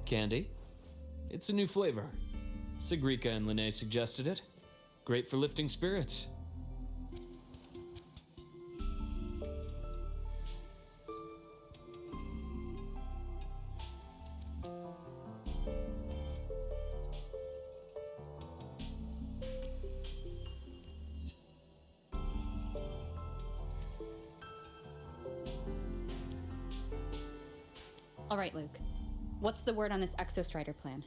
Candy? It's a new flavor. Sigrika and Linnae suggested it. Great for lifting spirits. All right, Luke. What's the word on this Exostrider plan?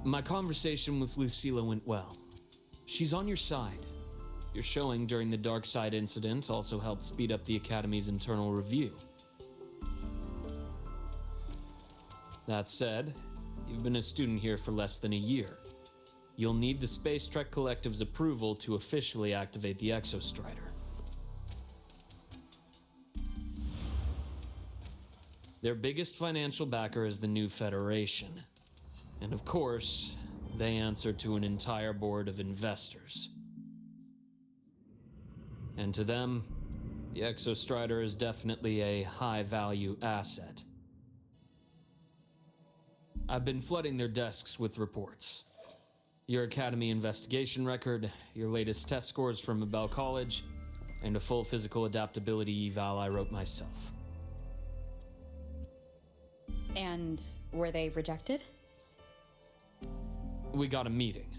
My conversation with Lucilla went well. She's on your side. Your showing during the Dark Side incident also helped speed up the Academy's internal review. That said, you've been a student here for less than a year. You'll need the Space Trek Collective's approval to officially activate the Exostrider. Their biggest financial backer is the New Federation. And of course, they answer to an entire board of investors. And to them, the Exostrider is definitely a high-value asset. I've been flooding their desks with reports. Your Academy investigation record, your latest test scores from Abel College, and a full physical adaptability eval I wrote myself. And were they rejected? We got a meeting,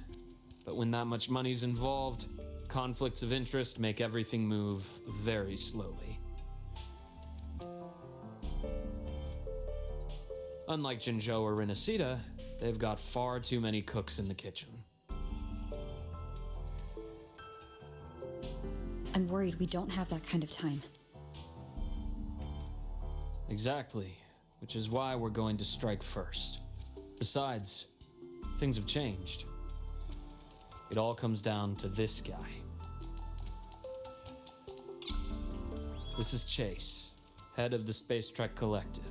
but when that much money's involved, conflicts of interest make everything move very slowly. Unlike Jinzhou or Rinasida, they've got far too many cooks in the kitchen. I'm worried we don't have that kind of time. Exactly, which is why we're going to strike first. Besides, things have changed. It all comes down to this guy. This is Chase, head of the Space Trek Collective.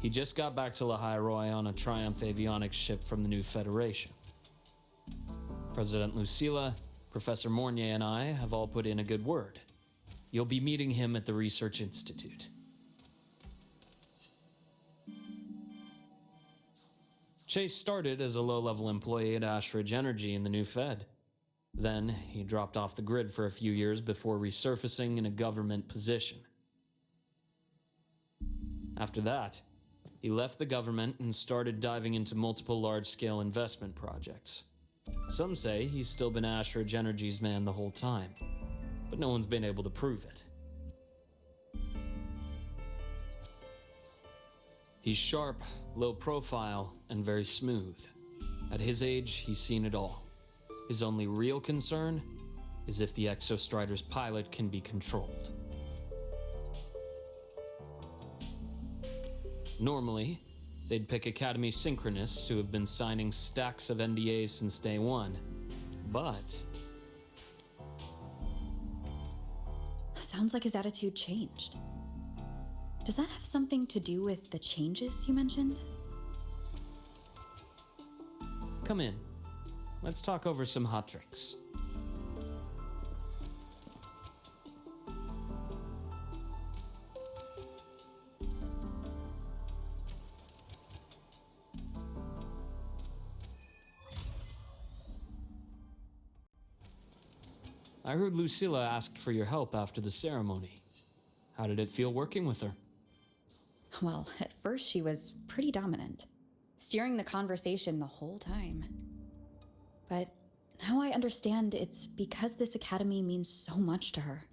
He just got back to Lahai on a Triumph avionics ship from the New Federation. President Lucilla, Professor Mornier, and I have all put in a good word. You'll be meeting him at the Research Institute. Chase started as a low-level employee at Ashridge Energy in the new Fed. Then, he dropped off the grid for a few years before resurfacing in a government position. After that, he left the government and started diving into multiple large-scale investment projects. Some say he's still been Ashridge Energy's man the whole time, but no one's been able to prove it. He's sharp, low profile, and very smooth. At his age, he's seen it all. His only real concern is if the Exostrider's pilot can be controlled. Normally, they'd pick Academy synchronists who have been signing stacks of NDAs since day one, but... Sounds like his attitude changed. Does that have something to do with the changes you mentioned? Come in. Let's talk over some hot drinks. I heard Lucilla asked for your help after the ceremony. How did it feel working with her? Well, at first she was pretty dominant, steering the conversation the whole time. But now I understand it's because this academy means so much to her.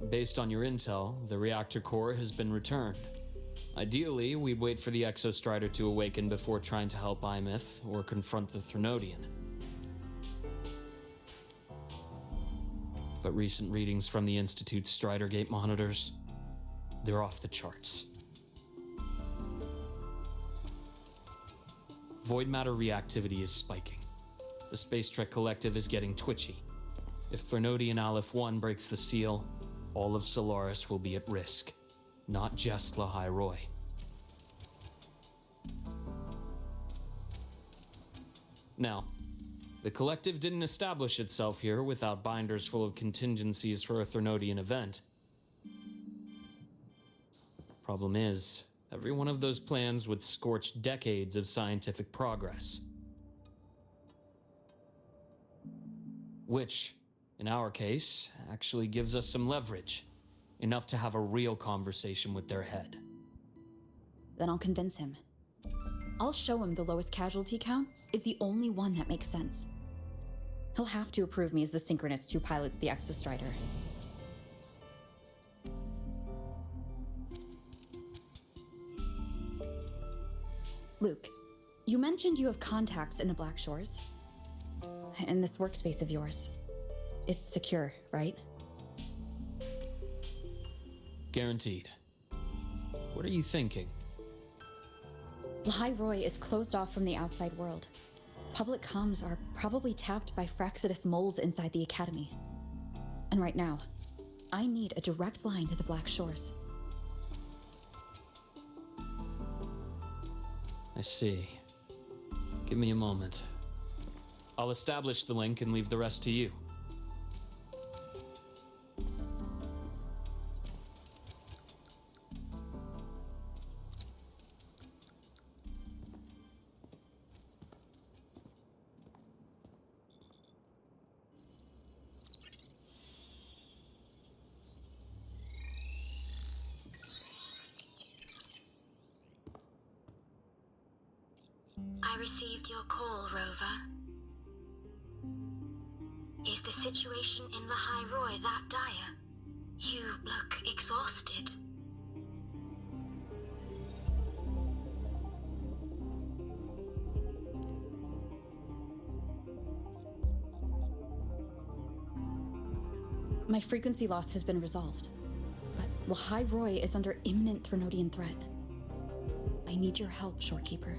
Based on your intel, the reactor core has been returned. Ideally, we'd wait for the Exostrider to awaken before trying to help Imyth or confront the Threnodian. But recent readings from the Institute's Strider Gate monitors, they're off the charts. Void matter reactivity is spiking. The Space Trek Collective is getting twitchy. If Threnodian Aleph 1 breaks the seal, all of Solaris will be at risk, not just Lahai Roy. Now, the Collective didn't establish itself here without binders full of contingencies for a Threnodian event. Problem is, every one of those plans would scorch decades of scientific progress. Which, in our case, actually gives us some leverage. Enough to have a real conversation with their head. Then I'll convince him. I'll show him the lowest casualty count is the only one that makes sense. He'll have to approve me as the synchronist who pilots the Exostrider. Luke, you mentioned you have contacts in the Black Shores. In this workspace of yours. It's secure, right? Guaranteed. What are you thinking? Lahai Roy is closed off from the outside world. Public comms are probably tapped by Fraxidus moles inside the Academy. And right now, I need a direct line to the Black Shores. I see. Give me a moment. I'll establish the link and leave the rest to you. I received your call, Rover. Is the situation in Lahai Roy that dire? You look exhausted. My frequency loss has been resolved, but Lahai Roy is under imminent Threnodian threat. I need your help, Shorekeeper.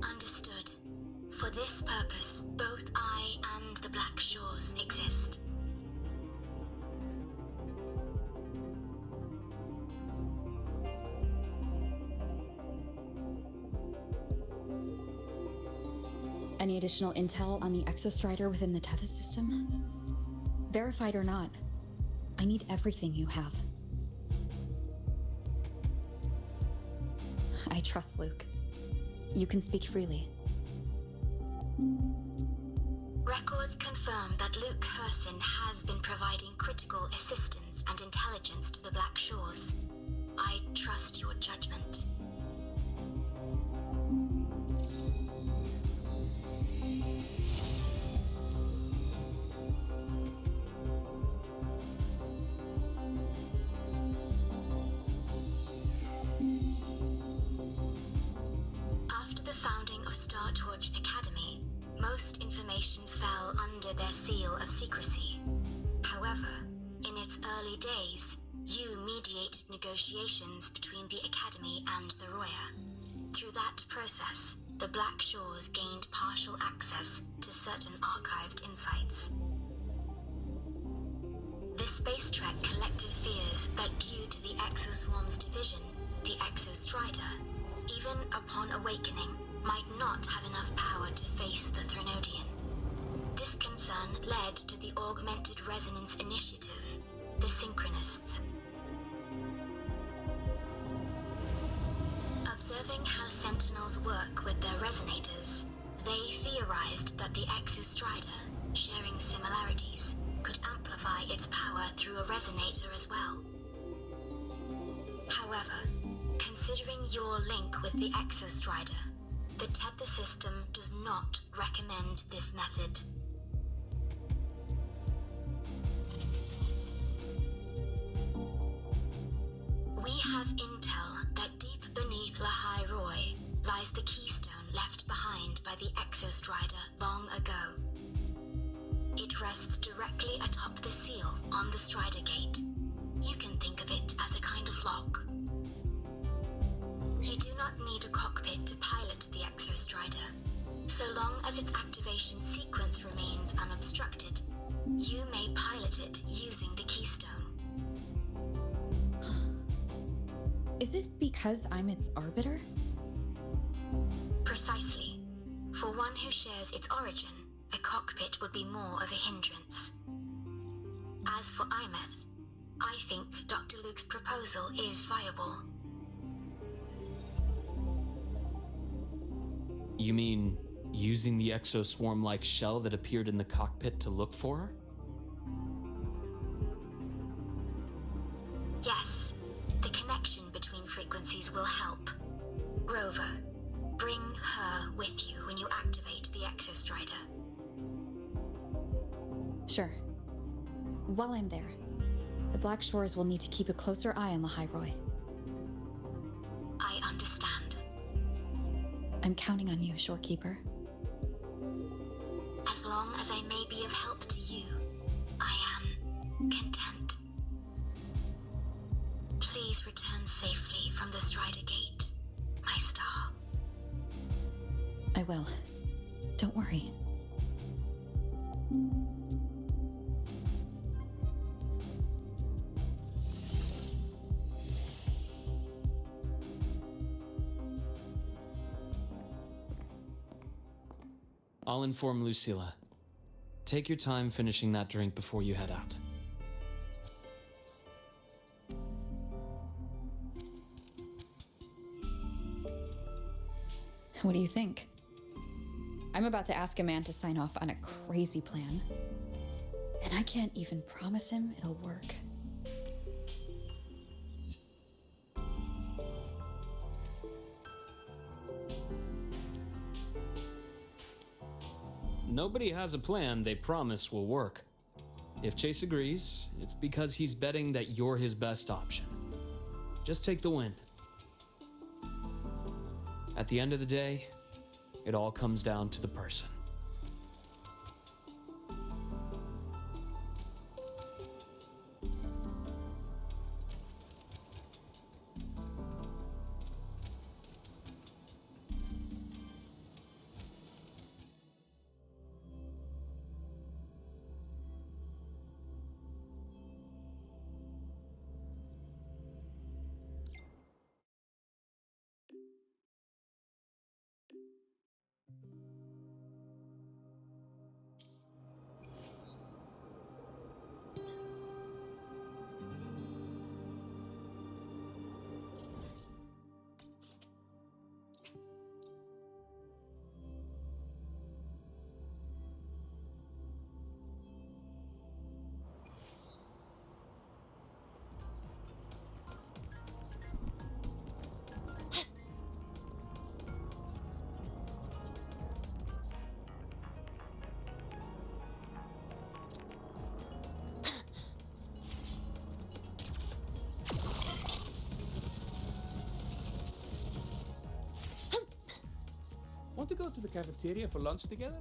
Understood. For this purpose, both I and the Black Shores exist. Any additional intel on the exostrider within the Tethys system? Verified or not, I need everything you have. I trust Luke. You can speak freely. Records confirm that Luke Herson has been providing critical assistance and intelligence to the Black Shores. I trust your judgment. After the founding of Star Torch Academy, most information fell under their seal of secrecy. However, in its early days, you mediated negotiations between the Academy and the Roya. Through that process, the Black Shores gained partial access to certain archived insights. The Space Trek collective fears that due to the Exoswarm's division, the Exostrider, even upon awakening, might not have enough power to face the Threnodian. This concern led to the Augmented Resonance Initiative, the Synchronists. Observing how Sentinels work with their resonators, they theorized that the Exostrider, sharing similarities, could amplify its power through a resonator as well. However, considering your link with the Exostrider, the Tether system does not recommend this method. We have intel that deep beneath Lahai Roy lies the keystone left behind by the Exostrider long ago. It rests directly atop the seal on the Strider Gate. You can think of it as a kind of lock. You do not need a cockpit to pilot the Exostrider. So long as its activation sequence remains unobstructed, you may pilot it using the keystone. Is it because I'm its arbiter? Precisely. For one who shares its origin, a cockpit would be more of a hindrance. As for Imeth, I think Dr. Luke's proposal is viable. You mean using the exoswarm-like shell that appeared in the cockpit to look for her? Yes, the connection between frequencies will help. Rover, bring her with you when you activate the Exostrider. Sure. While I'm there, the Black Shores will need to keep a closer eye on Lahai Roy. I understand. I'm counting on you, Shorekeeper. As long as I may be of help to you, I am content. Please return safely from the Strider Gate, my star. I will. Don't worry. I'll inform Lucilla. Take your time finishing that drink before you head out. What do you think? I'm about to ask a man to sign off on a crazy plan, and I can't even promise him it'll work. Nobody has a plan they promise will work. If Chase agrees, it's because he's betting that you're his best option. Just take the win. At the end of the day, it all comes down to the person. Want to go to the cafeteria for lunch together?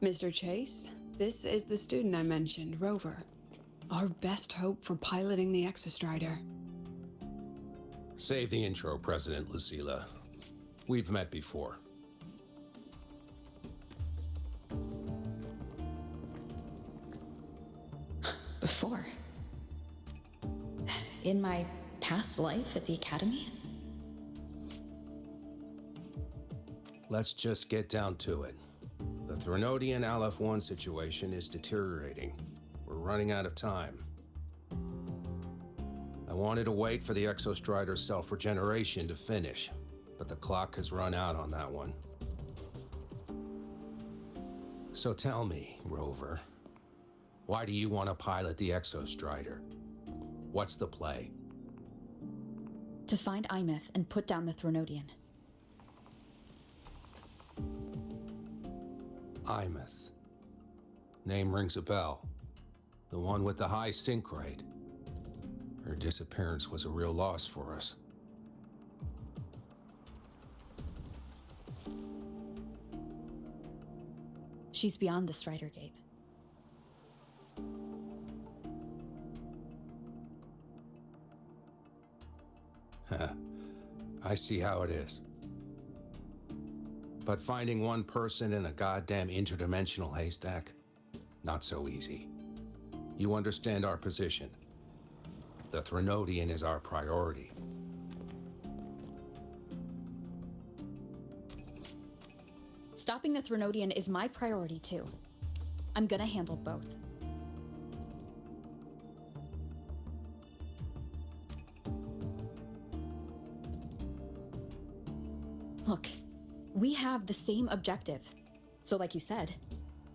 Mr. Chase, this is the student I mentioned, Rover. Our best hope for piloting the Exostrider. Save the intro, President Lucilla. We've met before. Before? In my past life at the Academy? Let's just get down to it. The Threnodian LF1 situation is deteriorating. We're running out of time. I wanted to wait for the Exostrider's self-regeneration to finish, but the clock has run out on that one. So tell me, Rover, why do you want to pilot the Exostrider? What's the play? To find Imeth and put down the Threnodian. Imeth. Name rings a bell. The one with the high sync rate. Her disappearance was a real loss for us. She's beyond the Strider Gate. I see how it is. But finding one person in a goddamn interdimensional haystack? Not so easy. You understand our position. The Threnodian is our priority. Stopping the Threnodian is my priority too. I'm gonna handle both. Look, we have the same objective. So like you said,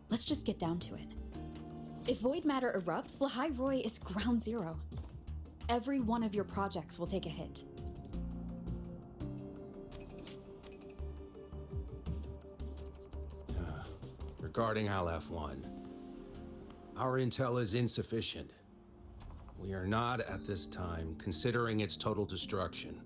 let's just get down to it. If void matter erupts, Lahai Roy is ground zero. Every one of your projects will take a hit. Regarding LF1, our intel is insufficient. We are not, at this time, considering its total destruction.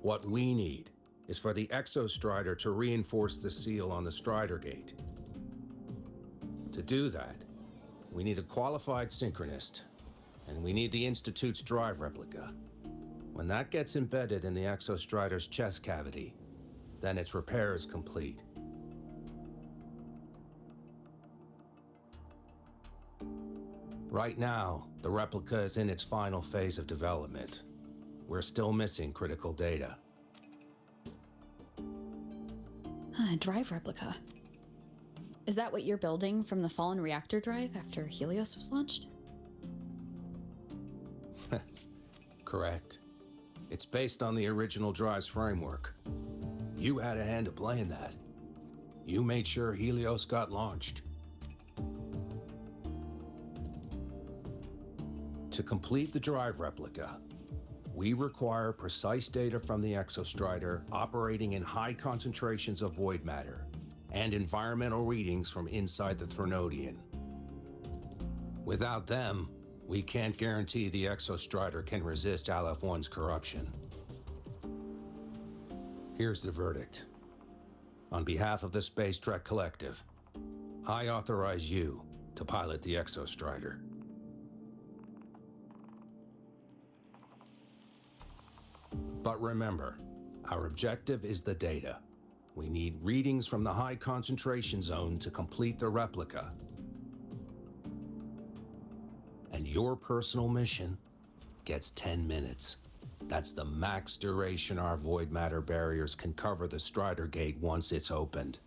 What we need is for the Exostrider to reinforce the seal on the Strider Gate. To do that, we need a qualified synchronist, and we need the Institute's drive replica. When that gets embedded in the Exostrider's chest cavity, then its repair is complete. Right now, the replica is in its final phase of development. We're still missing critical data. Drive replica. Is that what you're building from the fallen reactor drive after Helios was launched? Correct. It's based on the original drive's framework. You had a hand to play in that. You made sure Helios got launched. To complete the drive replica, we require precise data from the Exostrider operating in high concentrations of void matter and environmental readings from inside the Threnodian. Without them, we can't guarantee the Exostrider can resist LF1's corruption. Here's the verdict. On behalf of the Space Trek Collective, I authorize you to pilot the Exostrider. But remember, our objective is the data. We need readings from the high concentration zone to complete the replica. And your personal mission gets 10 minutes. That's the max duration our void matter barriers can cover the Strider Gate once it's opened.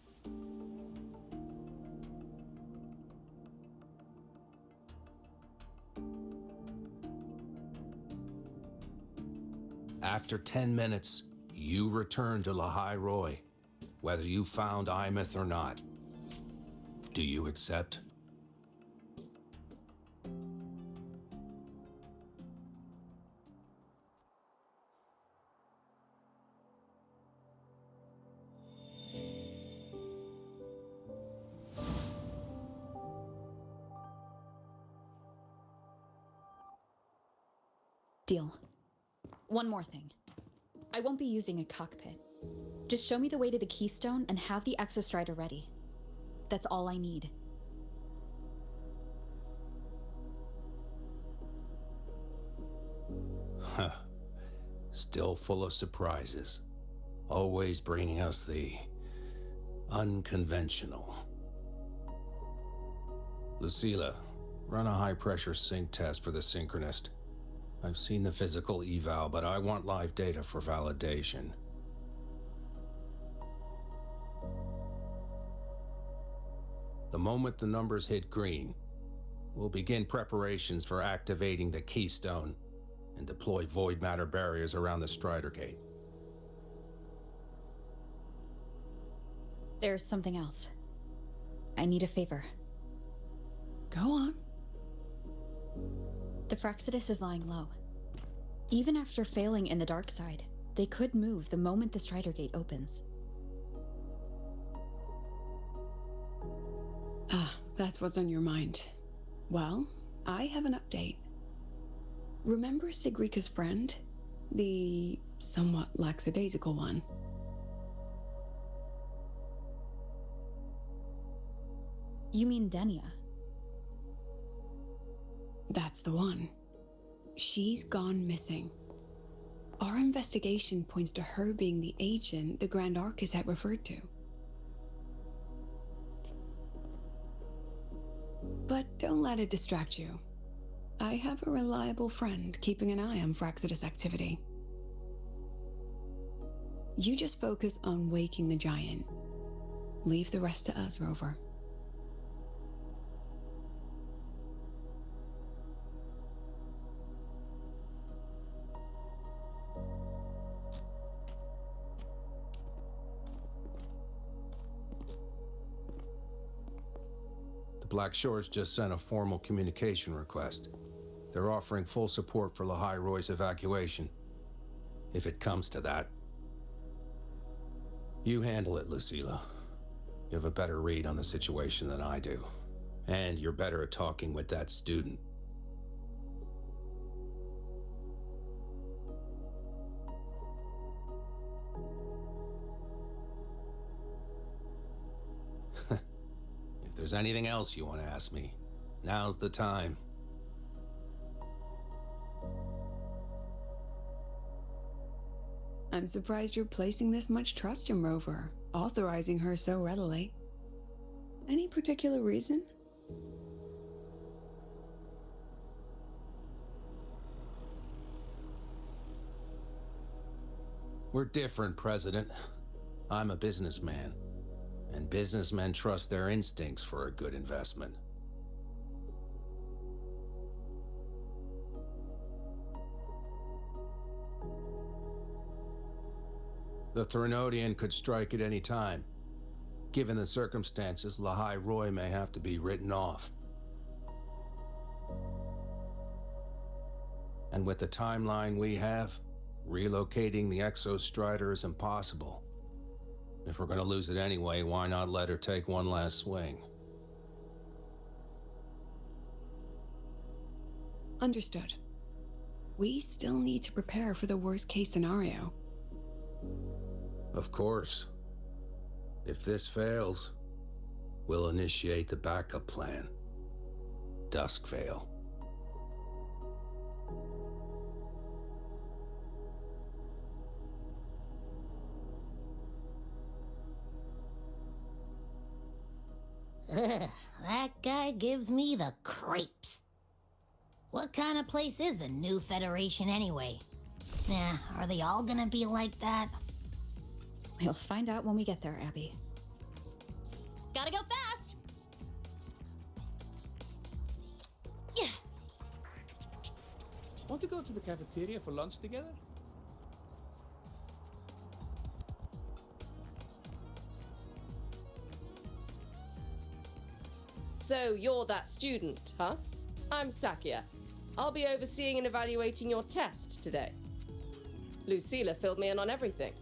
After 10 minutes, you return to Lahai Roy, whether you found Imeth or not. Do you accept? Deal. One more thing. I won't be using a cockpit. Just show me the way to the Keystone and have the Exostrider ready. That's all I need. Huh. Still full of surprises. Always bringing us the unconventional. Lucilla, run a high-pressure sync test for the Synchronist. I've seen the physical eval, but I want live data for validation. The moment the numbers hit green, we'll begin preparations for activating the Keystone and deploy void matter barriers around the Strider Gate. There's something else. I need a favor. Go on. The Fractsidus is lying low. Even after failing in the dark side, they could move the moment the Strider Gate opens. Ah, that's what's on your mind. Well, I have an update. Remember Sigrika's friend? The somewhat lackadaisical one? You mean Denia? That's the one. She's gone missing. Our investigation points to her being the agent the Grand Archus had referred to. But don't let it distract you. I have a reliable friend keeping an eye on Fractsidus activity. You just focus on waking the giant. Leave the rest to us, Rover. Black Shores just sent a formal communication request. They're offering full support for Lahai Roy's evacuation, if it comes to that. You handle it, Lucilla. You have a better read on the situation than I do. And you're better at talking with that student. If there's anything else you want to ask me, now's the time. I'm surprised you're placing this much trust in Rover, authorizing her so readily. Any particular reason? We're different, President. I'm a businessman, and businessmen trust their instincts for a good investment. The Threnodian could strike at any time. Given the circumstances, Lahai Roy may have to be written off. And with the timeline we have, relocating the Exostrider is impossible. If we're gonna lose it anyway, why not let her take one last swing? Understood. We still need to prepare for the worst-case scenario. Of course. If this fails, we'll initiate the backup plan. Duskveil. Ugh, that guy gives me the creeps. What kind of place is the new Federation anyway? Nah, are they all gonna be like that? We'll find out when we get there, Abby. Gotta go fast! Want to go to the cafeteria for lunch together? So you're that student, huh? I'm Sakia. I'll be overseeing and evaluating your test today. Lucilla filled me in on everything.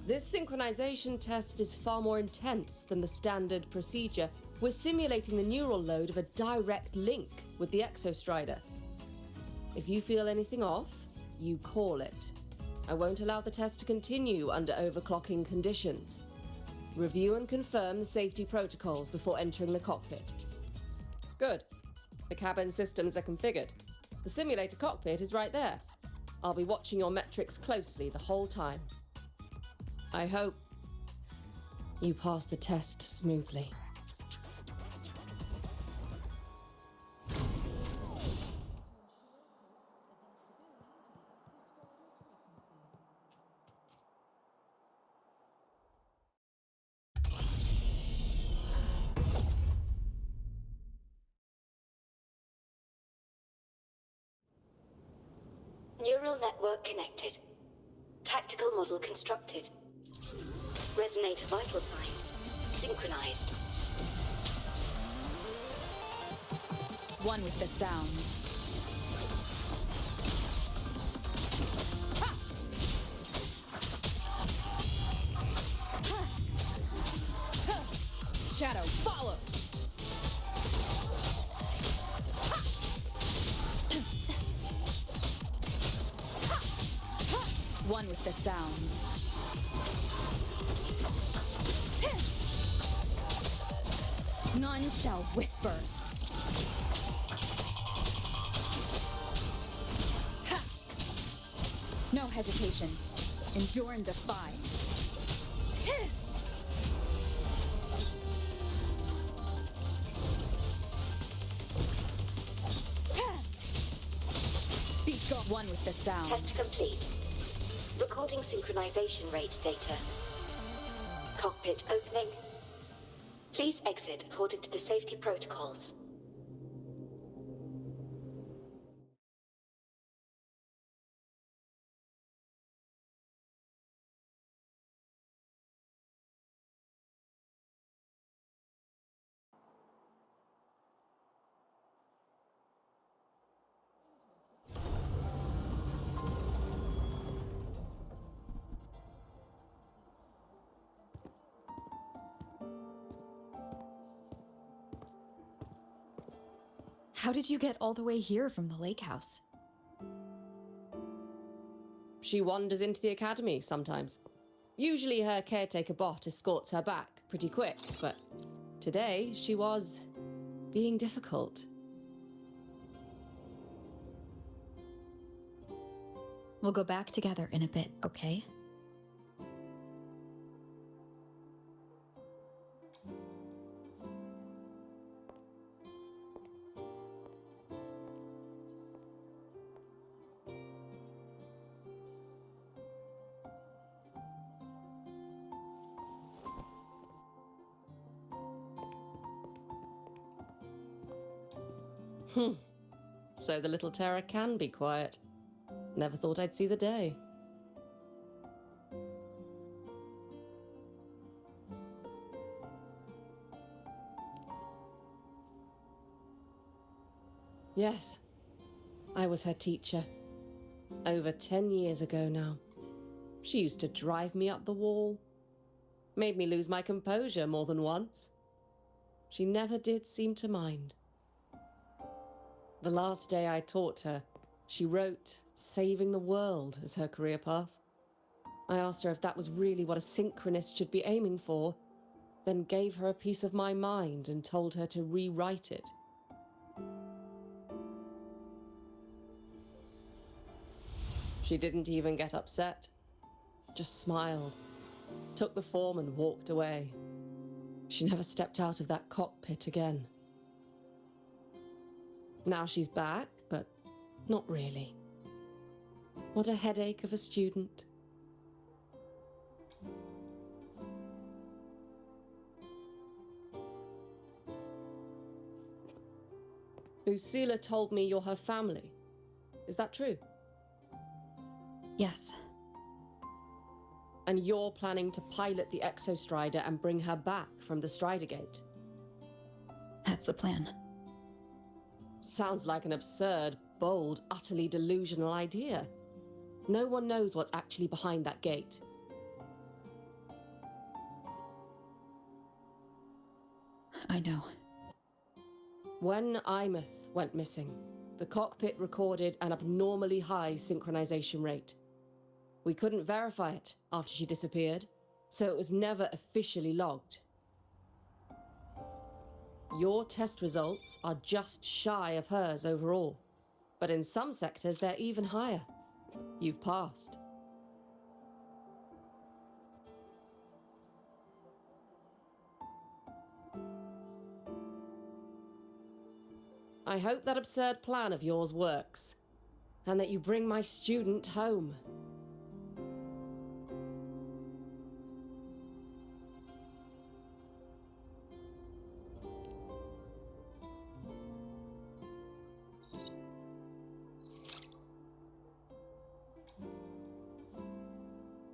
This synchronization test is far more intense than the standard procedure. We're simulating the neural load of a direct link with the exostrider. If you feel anything off, you call it. I won't allow the test to continue under overclocking conditions. Review and confirm the safety protocols before entering the cockpit. Good. The cabin systems are configured. The simulator cockpit is right there. I'll be watching your metrics closely the whole time. I hope you pass the test smoothly. Neural network connected. Tactical model constructed. Resonator vital signs synchronized. One with the sounds. Shadow follows. One with the sounds. None shall whisper. Ha! No hesitation. Endure and defy. Be gone. One with the sound. Test complete. Recording synchronization rate data. Cockpit opening. Please exit according to the safety protocols. How did you get all the way here from the lake house? She wanders into the academy sometimes. Usually her caretaker bot escorts her back pretty quick, but today she was being difficult. We'll go back together in a bit, okay? So the little terror can be quiet. Never thought I'd see the day. Yes, I was her teacher. Over 10 years ago now. She used to drive me up the wall. Made me lose my composure more than once. She never did seem to mind. The last day I taught her, she wrote saving the world as her career path. I asked her if that was really what a synchronist should be aiming for, then gave her a piece of my mind and told her to rewrite it. She didn't even get upset, just smiled, took the form and walked away. She never stepped out of that cockpit again. Now she's back, but not really. What a headache of a student. Lucilla told me you're her family. Is that true? Yes. And you're planning to pilot the Exostrider and bring her back from the Strider Gate. That's the plan. Sounds like an absurd, bold, utterly delusional idea. No one knows what's actually behind that gate. I know. When Imeth went missing, the cockpit recorded an abnormally high synchronization rate. We couldn't verify it after she disappeared, so it was never officially logged. Your test results are just shy of hers overall, but in some sectors they're even higher. You've passed. I hope that absurd plan of yours works, and that you bring my student home.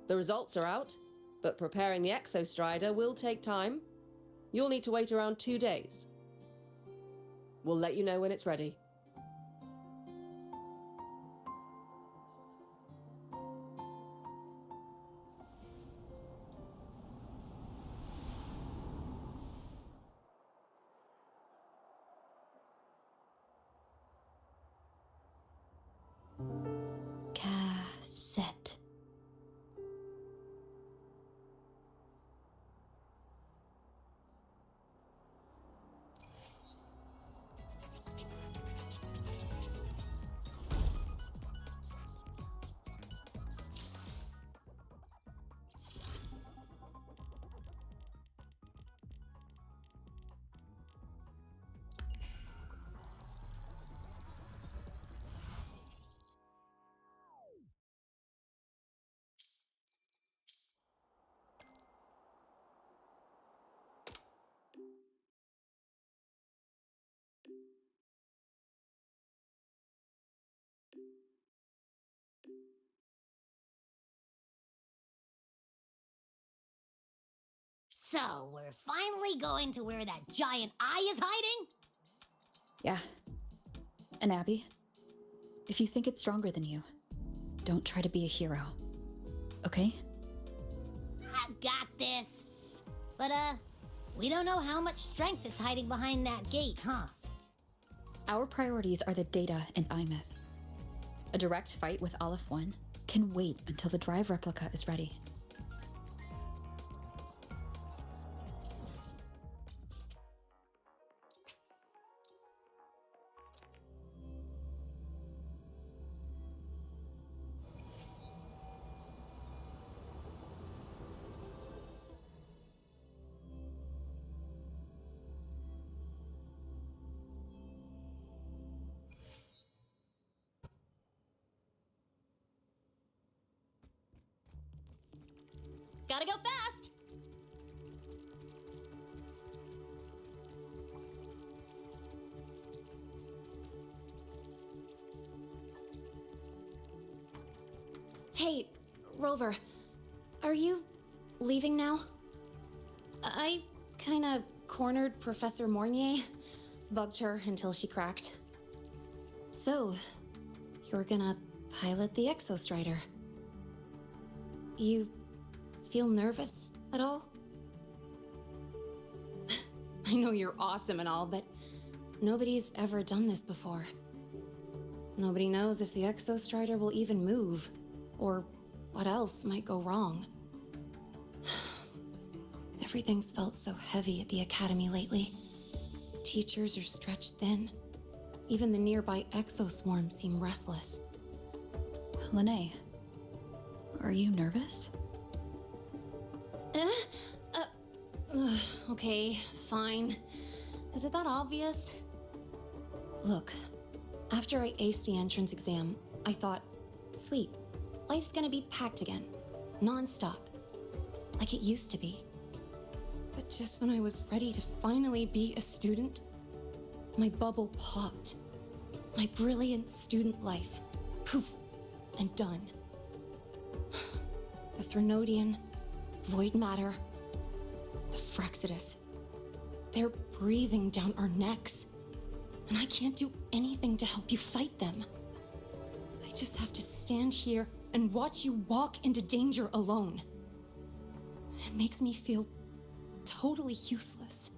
The results are out, but preparing the Exostrider will take time. You'll need to wait around 2 days. We'll let you know when it's ready. Cassette. So, we're finally going to where that giant eye is hiding? Yeah. And Abby, if you think it's stronger than you, don't try to be a hero. Okay? I've got this. But, we don't know how much strength is hiding behind that gate, huh? Our priorities are the data and Imeth. A direct fight with Aleph 1 can wait until the drive replica is ready. Gotta go fast! Hey, Rover, are you leaving now? I kinda cornered Professor Mornier, bugged her until she cracked. So, you're gonna pilot the Exostrider. You feel nervous at all? I know you're awesome and all, but nobody's ever done this before. Nobody knows if the Exostrider will even move, or what else might go wrong. Everything's felt so heavy at the Academy lately. Teachers are stretched thin. Even the nearby exoswarms seem restless. Lene, are you nervous? Okay, fine. Is it that obvious? Look, after I aced the entrance exam, I thought, sweet, life's gonna be packed again, non-stop, like it used to be. But just when I was ready to finally be a student, my bubble popped. My brilliant student life, poof, and done. The Threnodian, void matter, the Frexodus. They're breathing down our necks, and I can't do anything to help you fight them. I just have to stand here and watch you walk into danger alone. It makes me feel totally useless.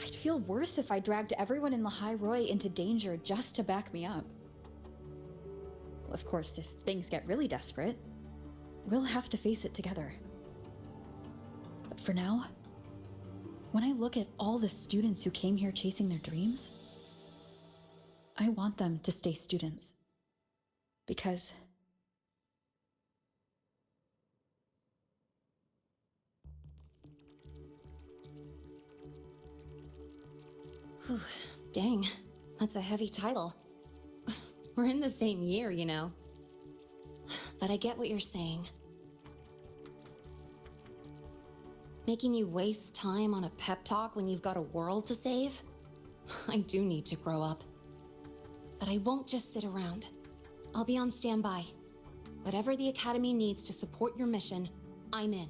I'd feel worse if I dragged everyone in Lehigh Roy into danger just to back me up. Of course, if things get really desperate, we'll have to face it together. But for now, when I look at all the students who came here chasing their dreams, I want them to stay students. Because whew, dang, that's a heavy title. We're in the same year, you know. But I get what you're saying. Making you waste time on a pep talk when you've got a world to save? I do need to grow up. But I won't just sit around. I'll be on standby. Whatever the Academy needs to support your mission, I'm in.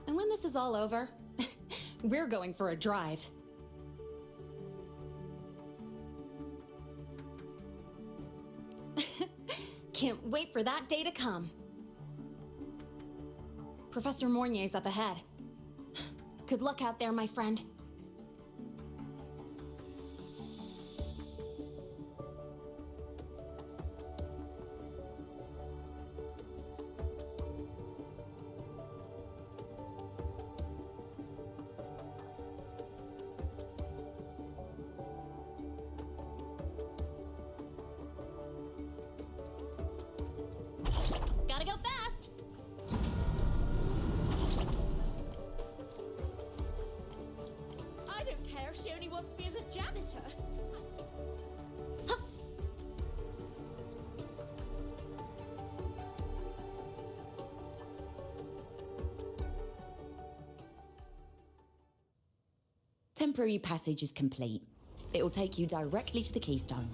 And when this is all over, we're going for a drive. Can't wait for that day to come. Professor Mornier's up ahead. Good luck out there, my friend. Gotta go fast! I don't care if she only wants me as a janitor. Temporary passage is complete. It will take you directly to the Keystone.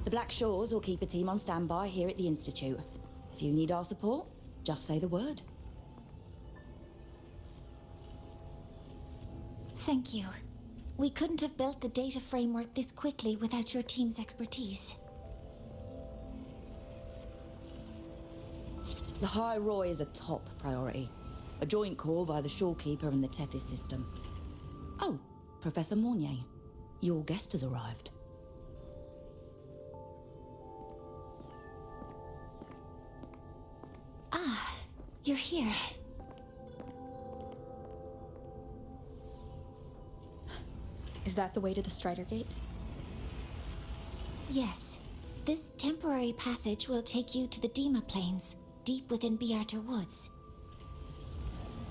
The Black Shores will keep a team on standby here at the Institute. If you need our support, just say the word. Thank you. We couldn't have built the data framework this quickly without your team's expertise. The High Roy is a top priority. A joint call by the Shorekeeper and the Tethys system. Oh, Professor Mornier, your guest has arrived. Ah, you're here. is that the way to the Strider Gate? Yes. This temporary passage will take you to the Dima Plains, deep within Beata Woods.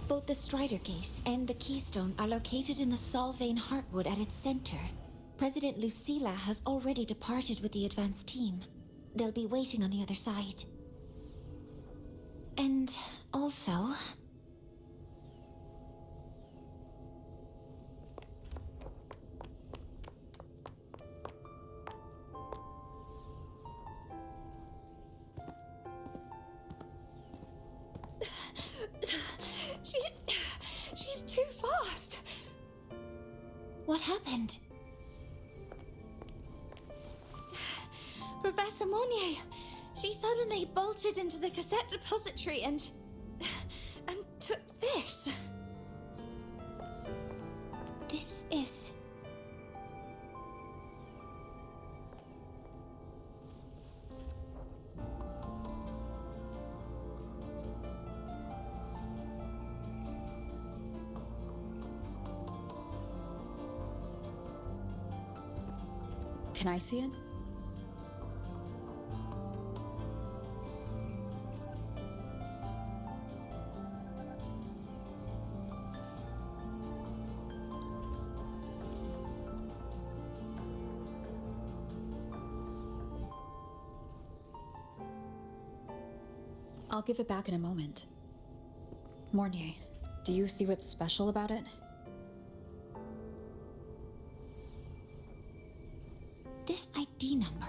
Both the Strider Gate and the Keystone are located in the Solvane Heartwood at its center. President Lucilla has already departed with the advance team. They'll be waiting on the other side. And also... She's too fast. What happened? Professor Monnier, she suddenly bolted into the cassette depository and took this. This is... Can I see it? I'll give it back in a moment. Mornier, do you see what's special about it? This ID number.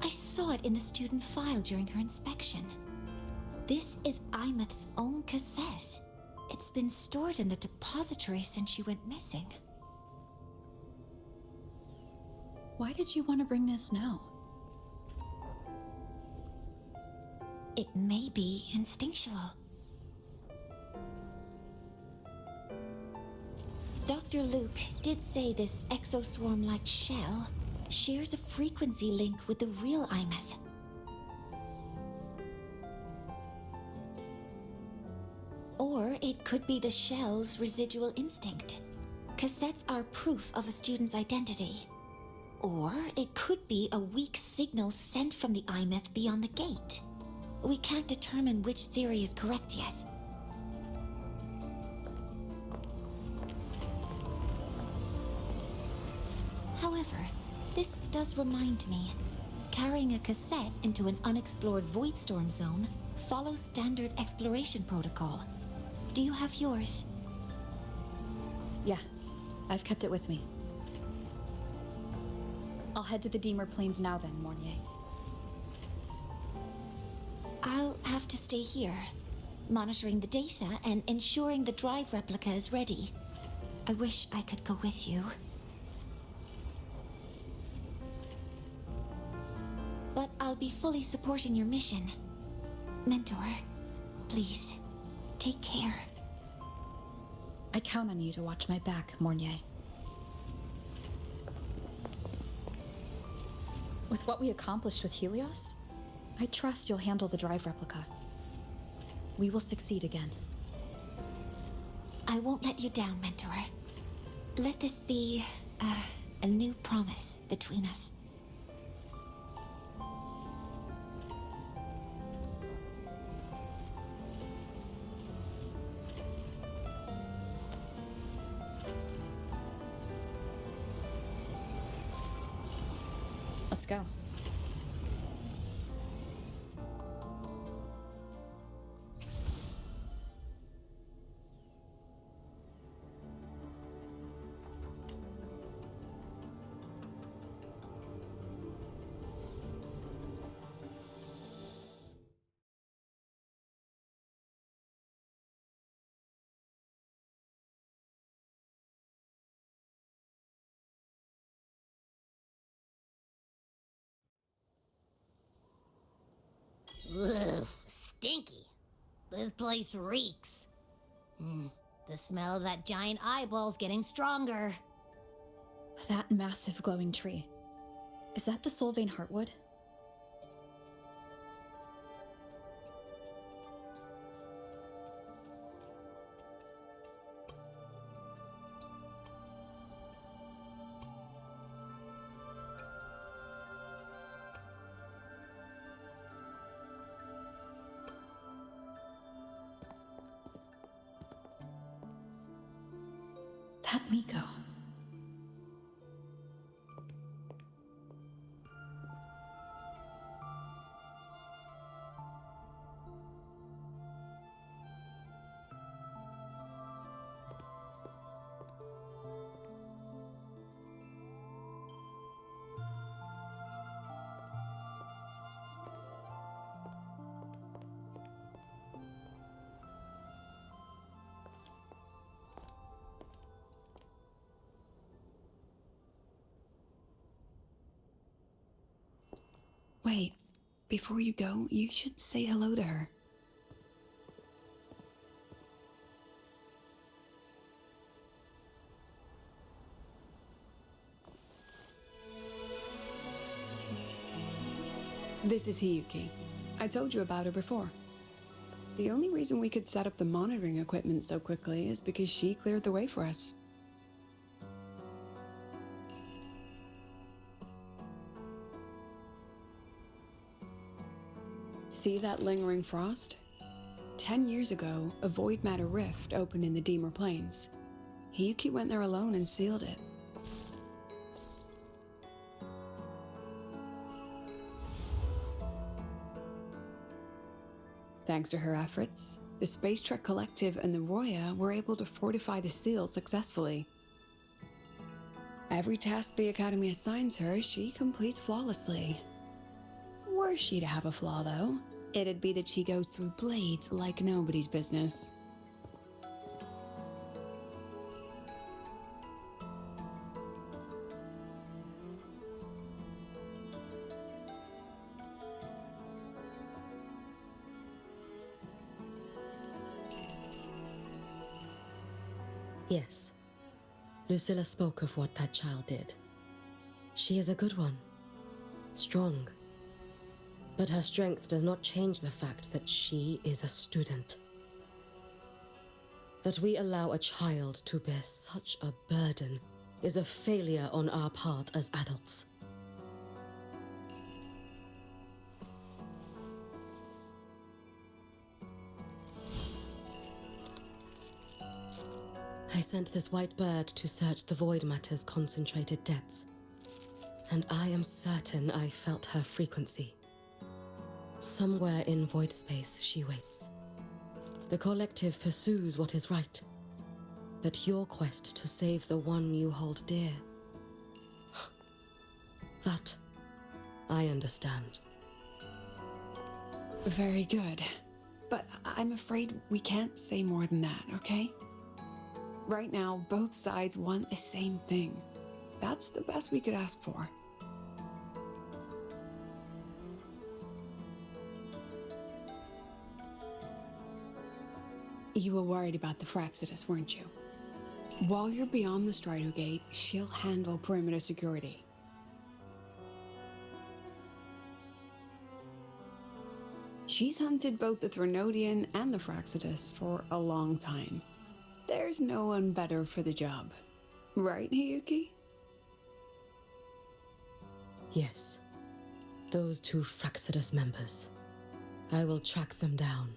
I saw it in the student file during her inspection. This is Imeth's own cassette. It's been stored in the depository since she went missing. Why did you want to bring this now? It may be instinctual. Dr. Luke did say this exoswarm-like shell shares a frequency link with the real Imeth. Or it could be the shell's residual instinct. Cassettes are proof of a student's identity. Or it could be a weak signal sent from the Imeth beyond the gate. We can't determine which theory is correct yet. However, this does remind me, carrying a cassette into an unexplored Voidstorm zone follows standard exploration protocol. Do you have yours? Yeah, I've kept it with me. I'll head to the Deemer Plains now then, Mornier. I'll have to stay here, monitoring the data and ensuring the drive replica is ready. I wish I could go with you. But I'll be fully supporting your mission. Mentor, please, take care. I count on you to watch my back, Mornier. With what we accomplished with Helios, I trust you'll handle the drive replica. We will succeed again. I won't let you down, Mentor. Let this be a new promise between us. Let's go. Ugh, stinky. This place reeks. The smell of that giant eyeball's getting stronger. That massive glowing tree. Is that the Solvane Heartwood? That Miko. Wait, before you go, you should say hello to her. This is Hiyuki. I told you about her before. The only reason we could set up the monitoring equipment so quickly is because she cleared the way for us. See that lingering frost? 10 years ago, a void matter rift opened in the Deemer Plains. Hiyuki went there alone and sealed it. Thanks to her efforts, the Space Trek Collective and the Roya were able to fortify the seal successfully. Every task the Academy assigns her, she completes flawlessly. Were she to have a flaw, though, It'd be that she goes through blades like nobody's business. Yes. Lucilla spoke of what that child did. She is a good one. Strong. But her strength does not change the fact that she is a student. That we allow a child to bear such a burden is a failure on our part as adults. I sent this white bird to search the void matter's concentrated depths, and I am certain I felt her frequency. Somewhere in void space she waits. The collective pursues what is right, but your quest to save the one you hold dear, that I understand. Very good. But I'm afraid we can't say more than that, okay? Right now, both sides want the same thing. That's the best we could ask for. You were worried about the Fraxidus, weren't you? While you're beyond the Strider Gate, she'll handle perimeter security. She's hunted both the Threnodian and the Fraxidus for a long time. There's no one better for the job. Right, Hiyuki? Yes. Those two Fraxidus members. I will track them down.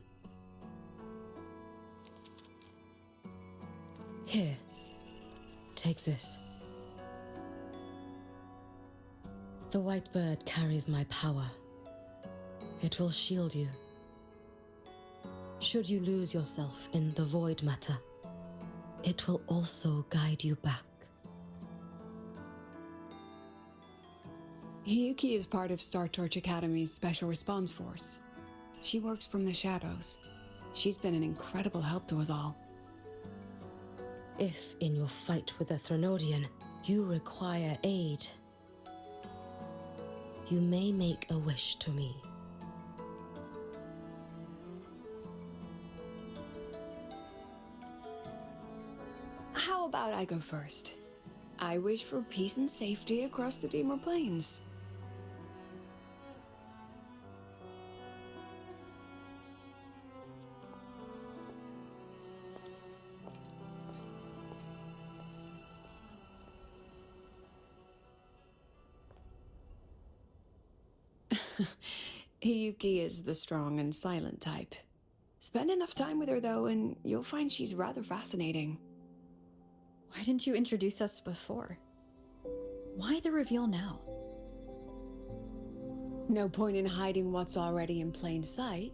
Here. Take this. The white bird carries my power. It will shield you. Should you lose yourself in the void matter, it will also guide you back. Hiyuki is part of Star Torch Academy's Special Response Force. She works from the shadows. She's been an incredible help to us all. If, in your fight with the Threnodian, you require aid, you may make a wish to me. How about I go first? I wish for peace and safety across the Dimor Plains. Hiyuki is the strong and silent type. Spend enough time with her, though, and you'll find she's rather fascinating. Why didn't you introduce us before? Why the reveal now? No point in hiding what's already in plain sight.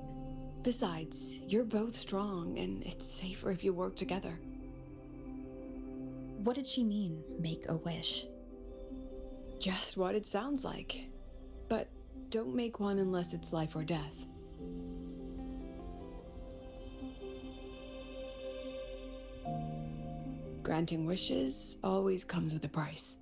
Besides, you're both strong, and it's safer if you work together. What did she mean, make a wish? Just what it sounds like. But don't make one unless it's life or death. Granting wishes always comes with a price.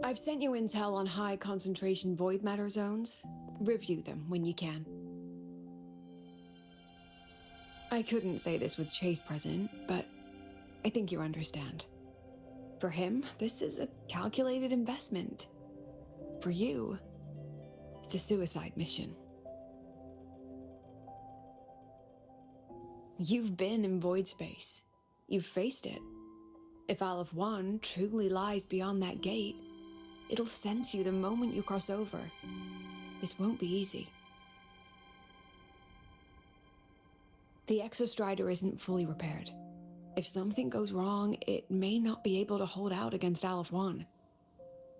I've sent you intel on high concentration void matter zones. Review them when you can. I couldn't say this with Chase present, but I think you understand. For him, this is a calculated investment. For you, it's a suicide mission. You've been in void space. You've faced it. If Aleph 1 truly lies beyond that gate, it'll sense you the moment you cross over. This won't be easy. The Exostrider isn't fully repaired. If something goes wrong, it may not be able to hold out against Aleph 1.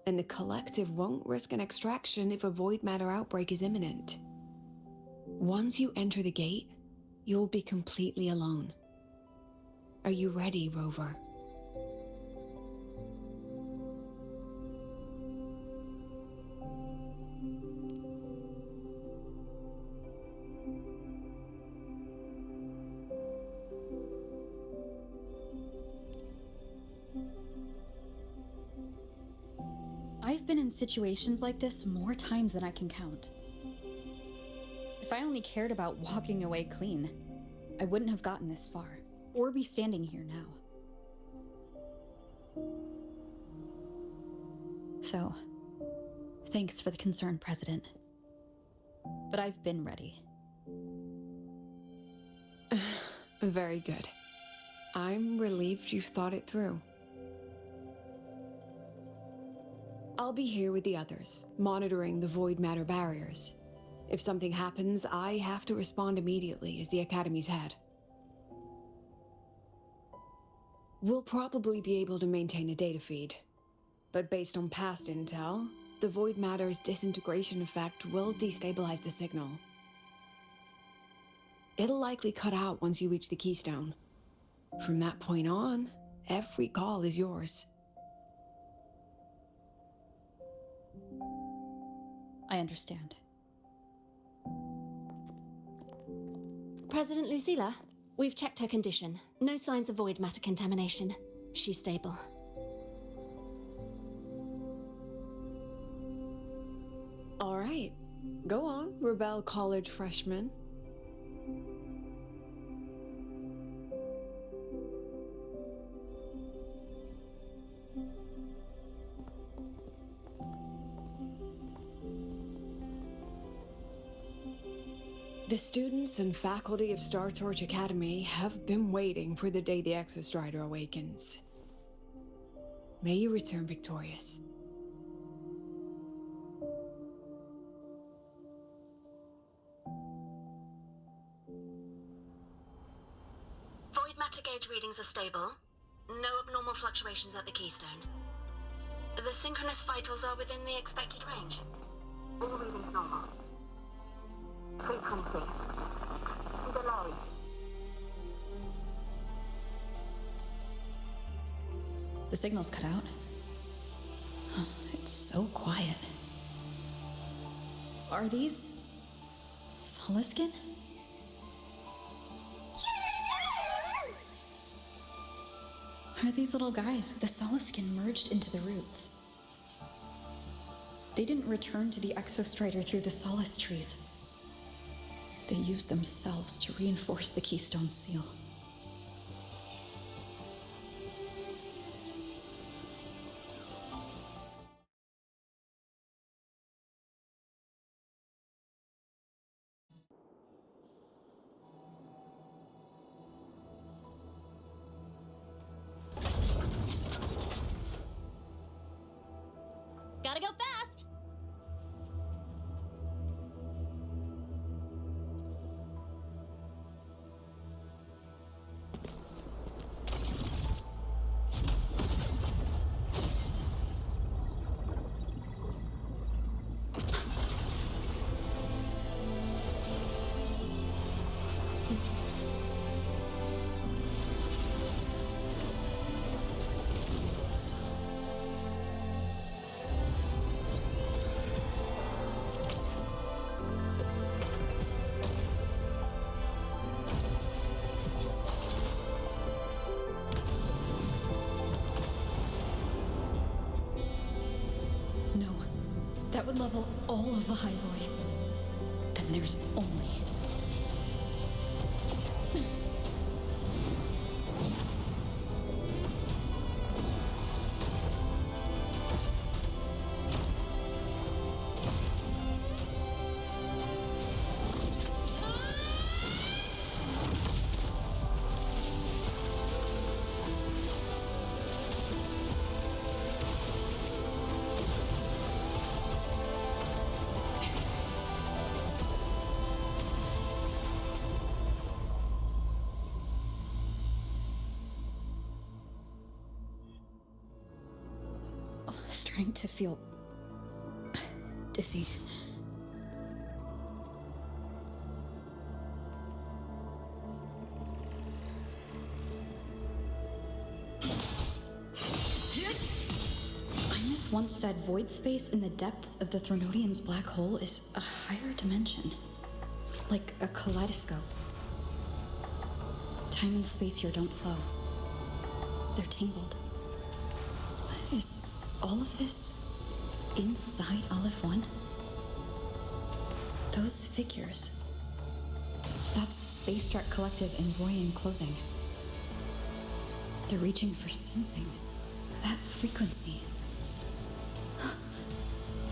And the Collective won't risk an extraction if a void matter outbreak is imminent. Once you enter the gate, you'll be completely alone. Are you ready, Rover? I've been in situations like this more times than I can count. If I only cared about walking away clean, I wouldn't have gotten this far, or be standing here now. So, thanks for the concern, President. But I've been ready. Very good. I'm relieved you've thought it through. I'll be here with the others, monitoring the void matter barriers. If something happens, I have to respond immediately as the Academy's head. We'll probably be able to maintain a data feed, but based on past intel, the void matter's disintegration effect will destabilize the signal. It'll likely cut out once you reach the keystone. From that point on, every call is yours. I understand. President Lucilla, we've checked her condition. No signs of void matter contamination. She's stable. All right. Go on, Rebel College freshman. The students and faculty of Star Torch Academy have been waiting for the day the Exostrider awakens. May you return victorious. Void matter gauge readings are stable. No abnormal fluctuations at the keystone. The synchronous vitals are within the expected range. All readings normal. Frequency. Delay. The signal's cut out. Huh, it's so quiet. Are these Soliskin? Are these little guys? The Soliskin merged into the roots. They didn't return to the Exostrider through the Solace trees. They used themselves to reinforce the Keystone Seal. Gotta go fast! No, that would level all of the highboy. Then there's only... Starting to feel dizzy. Ymith once said void space in the depths of the Thronodian's black hole is a higher dimension. Like a kaleidoscope. Time and space here don't flow. They're tangled. Is all of this Inside Aleph 1? Those figures. That's Space Trek Collective in Royan clothing. They're reaching for something. That frequency.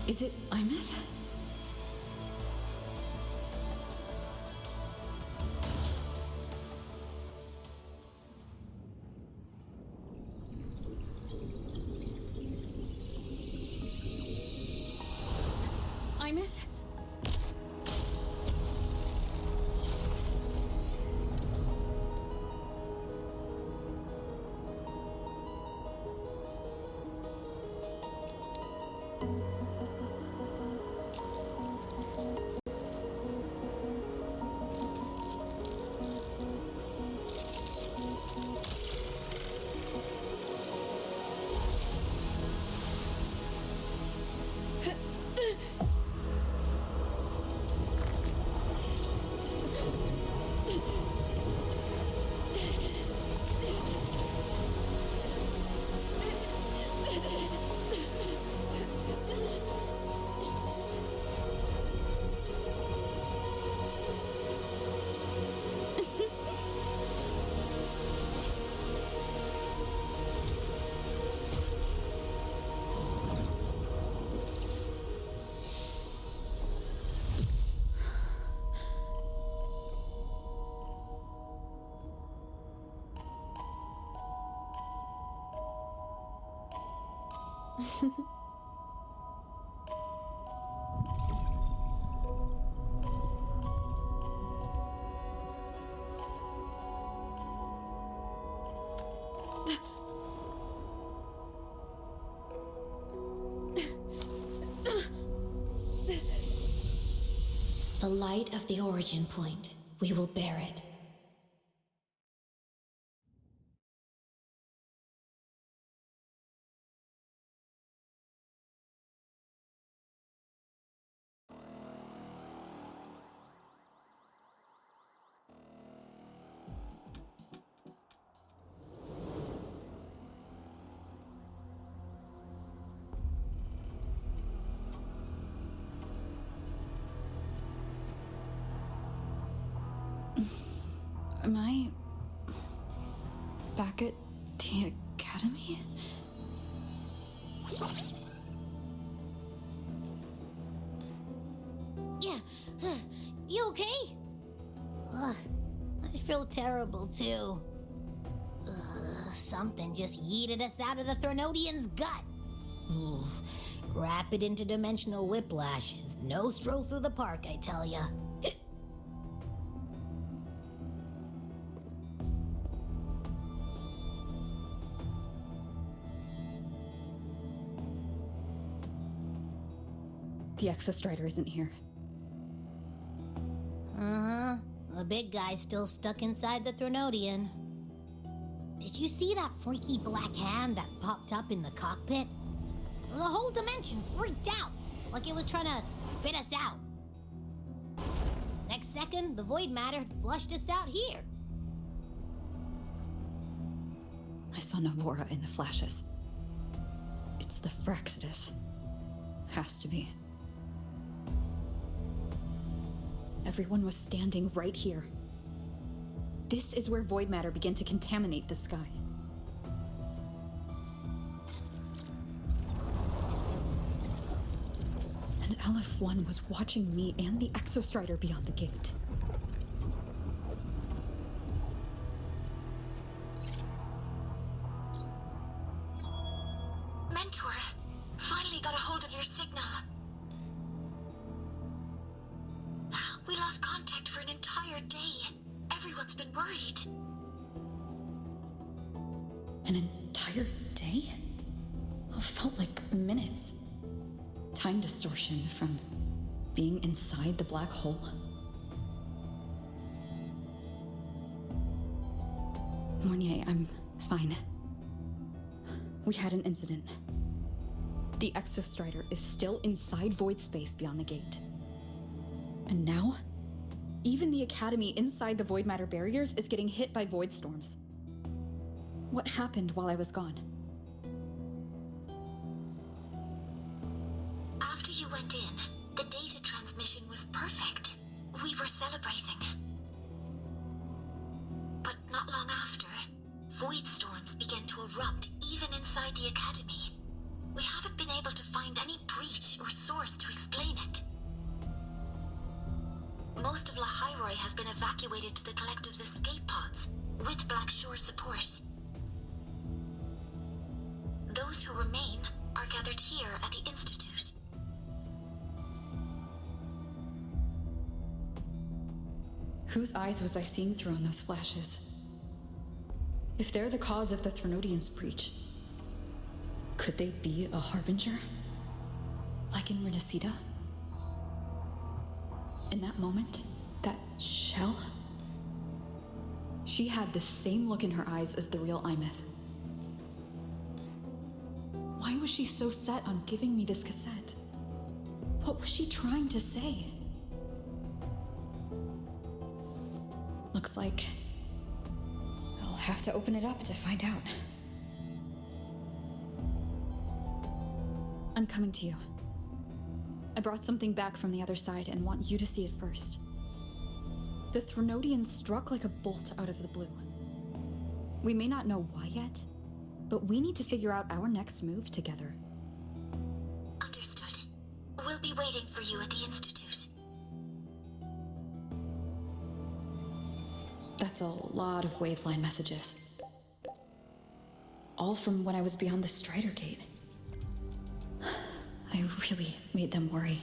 Is it Imeth? Imeth? The light of the origin point. We will bear it. Am I back at the academy? Yeah. You okay? Ugh, I feel terrible too. Something just yeeted us out of the Threnodian's gut. Ugh, rapid interdimensional whiplash is no stroll through the park, I tell ya. The Exostrider isn't here. Uh-huh. The big guy's still stuck inside the Threnodian. Did you see that freaky black hand that popped up in the cockpit? The whole dimension freaked out, like it was trying to spit us out. Next second, the void matter had flushed us out here. I saw Navora in the flashes. It's the Fraxidus. Has to be. Everyone was standing right here. This is where void matter began to contaminate the sky. And Aleph 1 was watching me and the Exostrider beyond the gate. Mentor, finally got a hold of your signal. We lost contact for an entire day. Everyone's been worried. An entire day? It felt like minutes. Time distortion from being inside the black hole. Mornier, I'm fine. We had an incident. The Exostrider is still inside void space beyond the gate. And now, even the Academy inside the void matter barriers is getting hit by void storms. What happened while I was gone? went in, the data transmission was perfect. We were celebrating. But not long after, void storms began to erupt even inside the Academy. We haven't been able to find any breach or source to explain it. Most of Lahairoi has been evacuated to the Collective's escape pods, with Black Shore support. Those who remain are gathered here at the Institute. Whose eyes was I seeing through on those flashes? If they're the cause of the Threnodian's breach, could they be a harbinger? Like in Renacida? In that moment, that shell? She had the same look in her eyes as the real Imeth. Why was she so set on giving me this cassette? What was she trying to say? Looks like I'll have to open it up to find out. I'm coming to you. I brought something back from the other side and want you to see it first. The Threnodian struck like a bolt out of the blue. We may not know why yet, but we need to figure out our next move together. Understood. We'll be waiting for you at the Institute. That's a lot of Waves line messages. All from when I was beyond the Strider Gate. I really made them worry.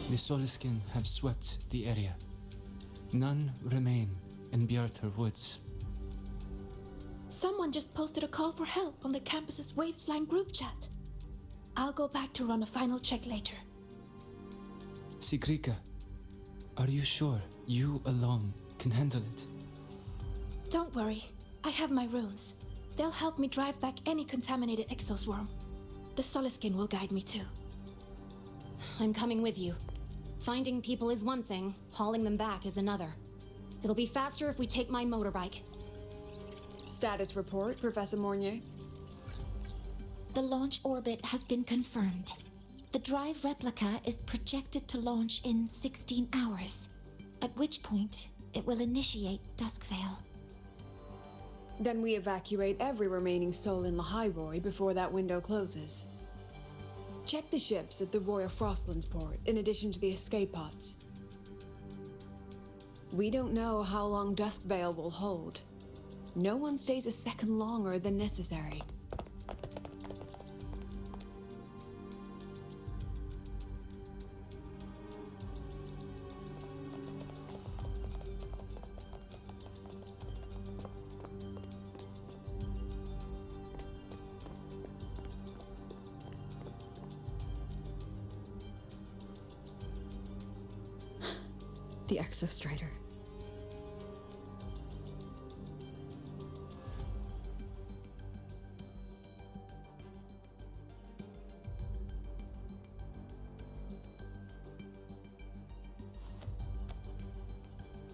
The Soliskin have swept the area. None remain in Bjartar Woods. Someone just posted a call for help on the campus's Wavesline group chat. I'll go back to run a final check later. Sigrika, are you sure you alone can handle it? Don't worry, I have my runes. They'll help me drive back any contaminated exoswarm. The Soliskin will guide me too. I'm coming with you. Finding people is one thing, hauling them back is another. It'll be faster if we take my motorbike. Status report, Professor Mornier. The launch orbit has been confirmed. The drive replica is projected to launch in 16 hours, at which point it will initiate Duskvale. Then we evacuate every remaining soul in Lahairoi before that window closes. Check the ships at the Royal Frostlands port, in addition to the escape pods. We don't know how long Duskvale will hold. No one stays a second longer than necessary. The Exostrider.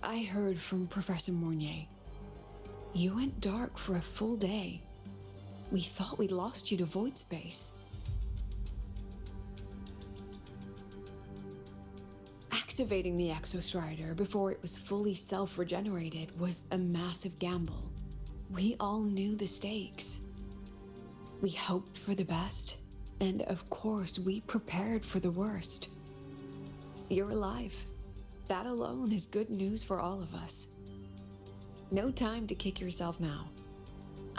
I heard from Professor Mornier. You went dark for a full day. We thought we'd lost you to void space. Activating the Exostrider before it was fully self-regenerated was a massive gamble. We all knew the stakes. We hoped for the best, and of course we prepared for the worst. You're alive. That alone is good news for all of us. No time to kick yourself now.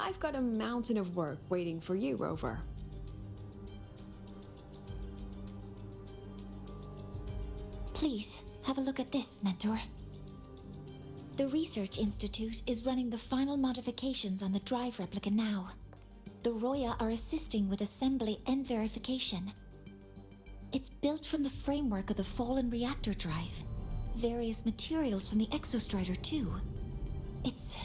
I've got a mountain of work waiting for you, Rover. Please, have a look at this, Mentor. The Research Institute is running the final modifications on the drive replica now. The Roya are assisting with assembly and verification. It's built from the framework of the fallen reactor drive. Various materials from the Exostrider, too. It's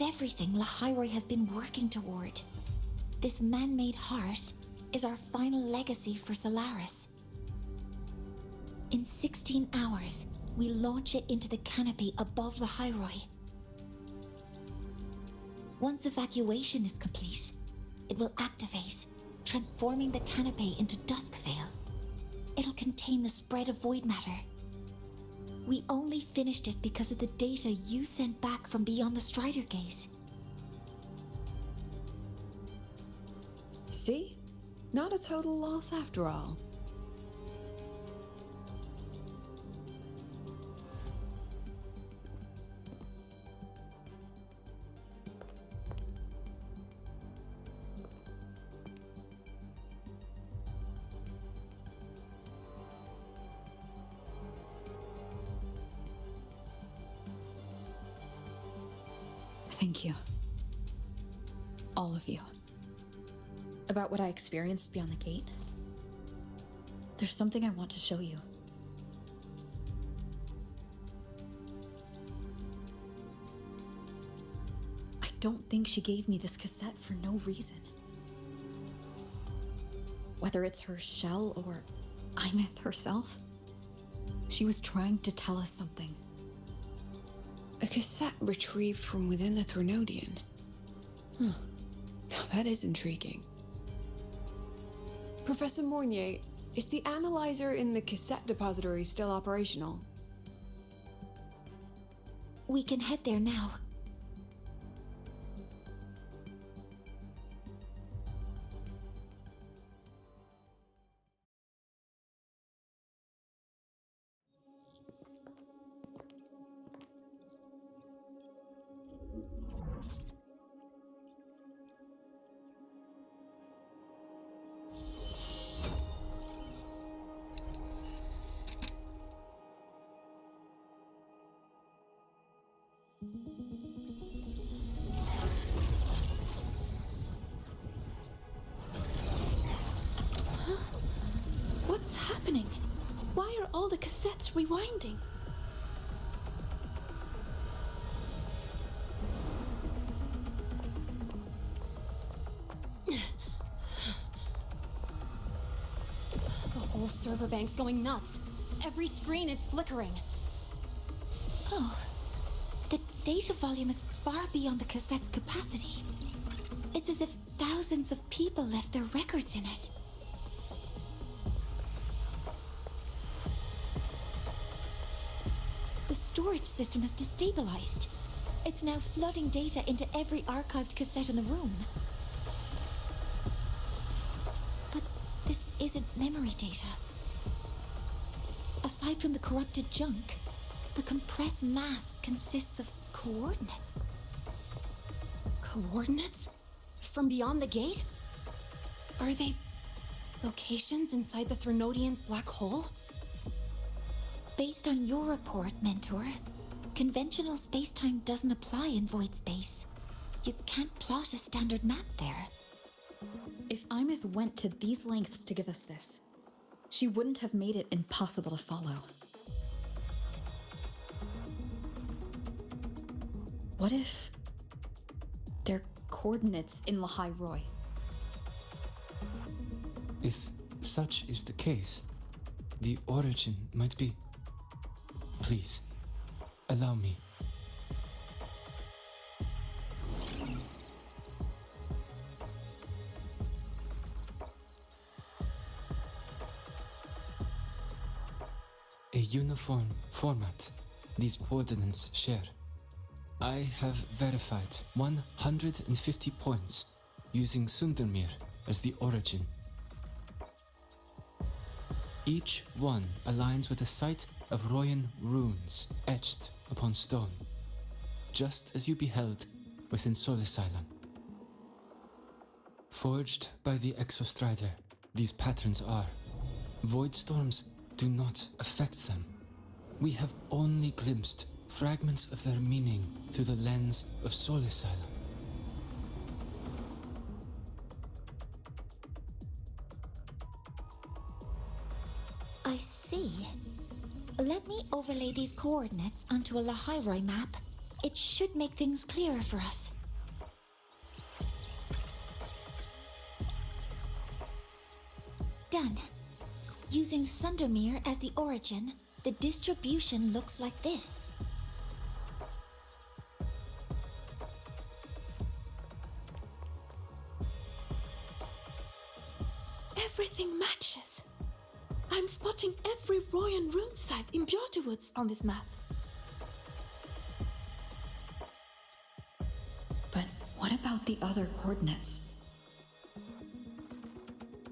everything Lahairoi has been working toward. This man-made heart is our final legacy for Solaris. In 16 hours, we launch it into the canopy above Lahairoi. Once evacuation is complete, it will activate, transforming the canopy into Duskveil. It'll contain the spread of void matter. We only finished it because of the data you sent back from beyond the Strider Gate. See? Not a total loss after all. Thank you. All of you. About what I experienced beyond the gate. There's something I want to show you. I don't think she gave me this cassette for no reason. Whether it's her shell or Imeth herself, she was trying to tell us something. A cassette retrieved from within the Threnodian. Huh. Now that is intriguing. Professor Mornier, is the analyzer in the cassette depository still operational? We can head there now. What's happening? Why are all the cassettes rewinding? The whole server bank's going nuts. Every screen is flickering. Oh, the data volume is far beyond the cassette's capacity. It's as if thousands of people left their records in it. The storage system is destabilized. It's now flooding data into every archived cassette in the room. But this isn't memory data. Aside from the corrupted junk, the compressed mass consists of coordinates. Coordinates? From beyond the gate? Are they locations inside the Threnodian's black hole? Based on your report, Mentor, conventional spacetime doesn't apply in void space. You can't plot a standard map there. If Imeth went to these lengths to give us this, she wouldn't have made it impossible to follow. What if they're coordinates in Lahairoi? If such is the case, the origin might be... Please, allow me. a uniform format these coordinates share. I have verified 150 points using Sundermere as the origin. Each one aligns with a site of Royan runes etched upon stone, just as you beheld within Solisylon. Forged by the Exostrider, these patterns are. Void storms do not affect them. We have only glimpsed fragments of their meaning through the lens of Solisylon. I see. Let me overlay these coordinates onto a Lahairoi map. It should make things clearer for us. Done. Using Sundermere as the origin, the distribution looks like this. Everything matches. I'm spotting every Royan rune site in Bjortewoods on this map. But what about the other coordinates?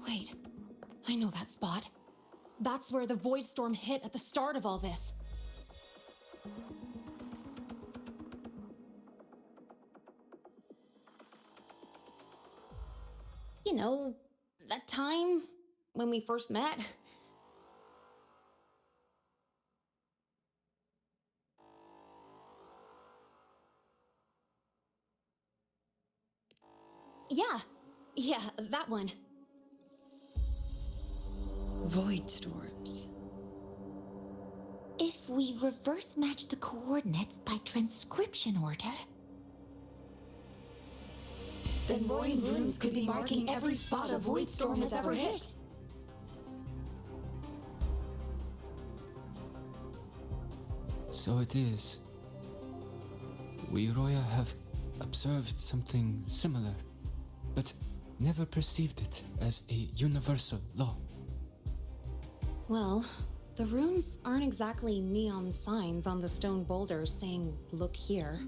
Wait, I know that spot. That's where the void storm hit at the start of all this. You know, that time when we first met? Yeah, that one. Void storms. If we reverse match the coordinates by transcription order, Then Royan runes could be marking every spot a void storm has ever hit. So it is. We Roya have observed something similar, but never perceived it as a universal law. Well, the runes aren't exactly neon signs on the stone boulders saying, "Look here."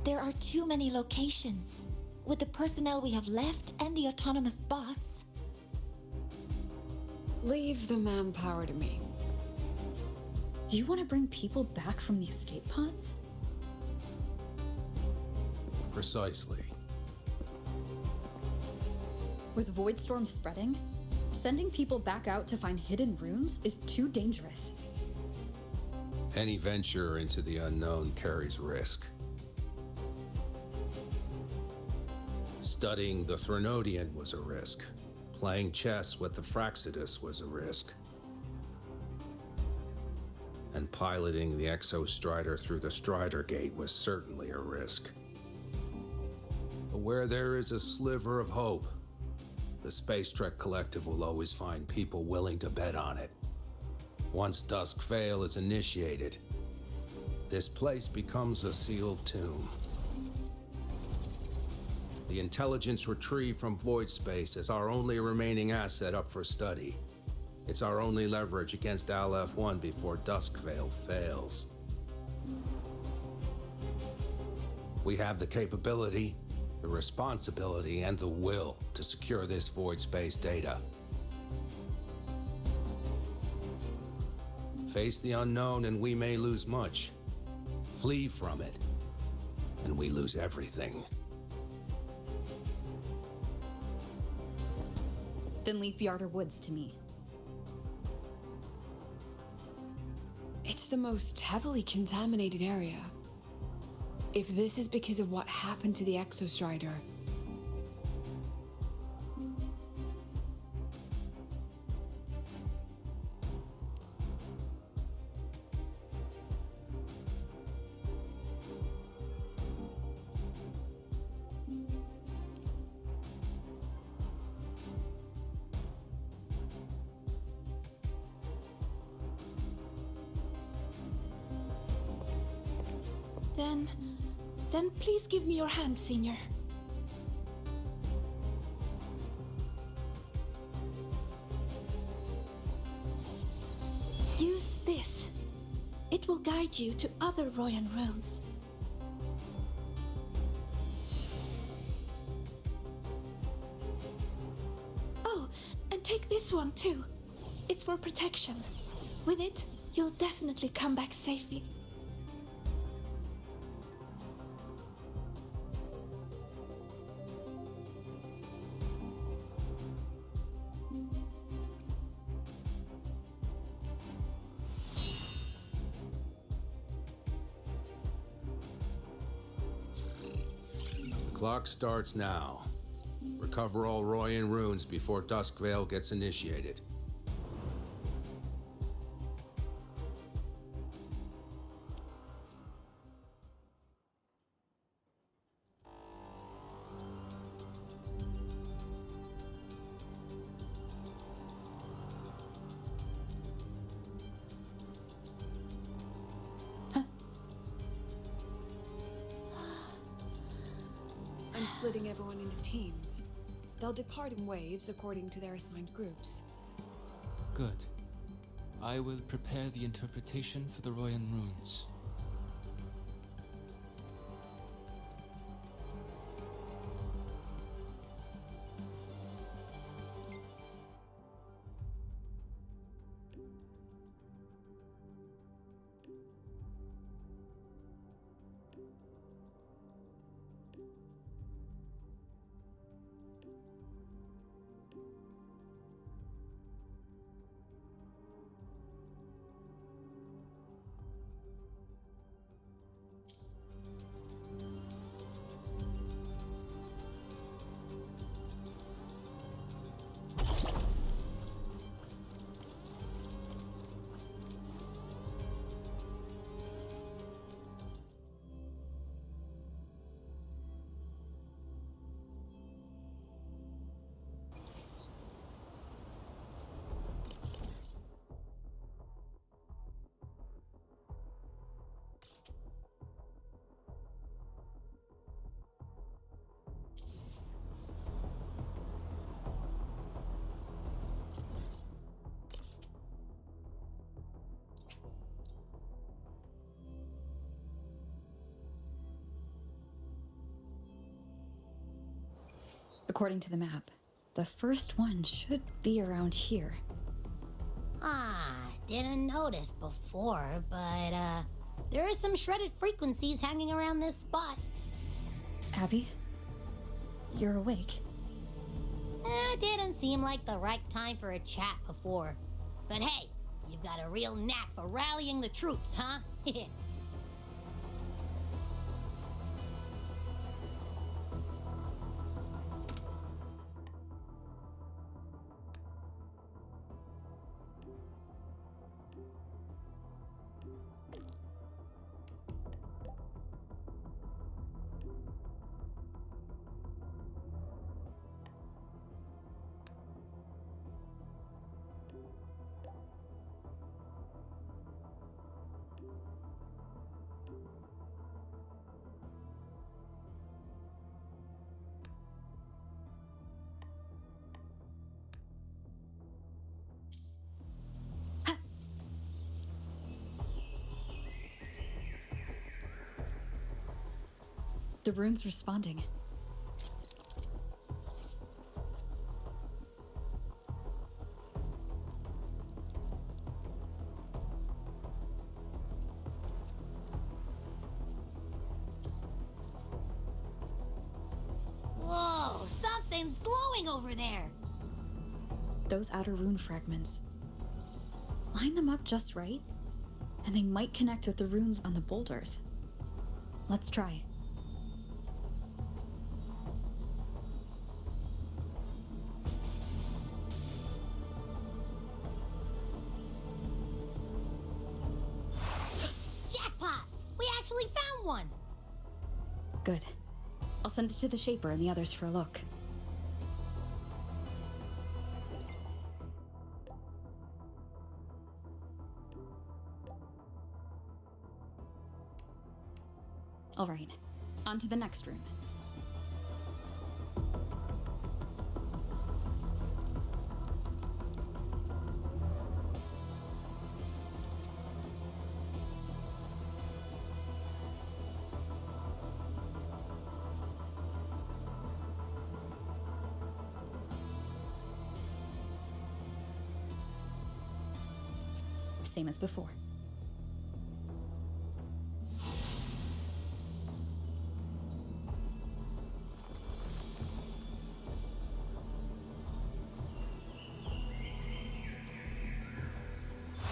there are too many locations. With the personnel we have left and the autonomous bots. Leave the manpower to me. You want to bring people back from the escape pods? Precisely. With void storms spreading, sending people back out to find hidden runes is too dangerous. Any venture into the unknown carries risk. Studying the Threnodian was a risk. Playing chess with the Fraxidus was a risk. And piloting the Exostrider through the Strider Gate was certainly a risk. But where there is a sliver of hope, the Space Trek Collective will always find people willing to bet on it. Once Dusk Veil is initiated, this place becomes a sealed tomb. The intelligence retrieved from void space is our only remaining asset up for study. It's our only leverage against Aleph 1 before Dusk Veil fails. We have the capability, the responsibility, and the will to secure this void space data. Face the unknown and we may lose much. Flee from it, and we lose everything. Then leave Bjarder Woods to me. It's the most heavily contaminated area. If this is because of what happened to the Exostrider, Then please give me your hand, Senior. Use will guide you to other Royan runes. Oh, and take this one too. It's for protection. With it, you'll definitely come back safely. Clock starts now. Recover all Royan runes before Duskvale gets initiated. I'm splitting everyone into teams. They'll depart in waves according to their assigned groups. Good. I will prepare the interpretation for the Royan runes. According to the map, the first one should be around here. Didn't notice before, but there are some shredded frequencies hanging around this spot. Abby? You're awake. Didn't seem like the right time for a chat before. But hey, you've got a real knack for rallying the troops, huh? The rune's responding. Whoa, something's glowing over there. Those outer rune fragments. Line them up just right, and they might connect with the runes on the boulders. Let's try. Jackpot! We actually found one! Good. I'll send it to the Shaper and the others for a look. All right, on to the next rune. Same as before.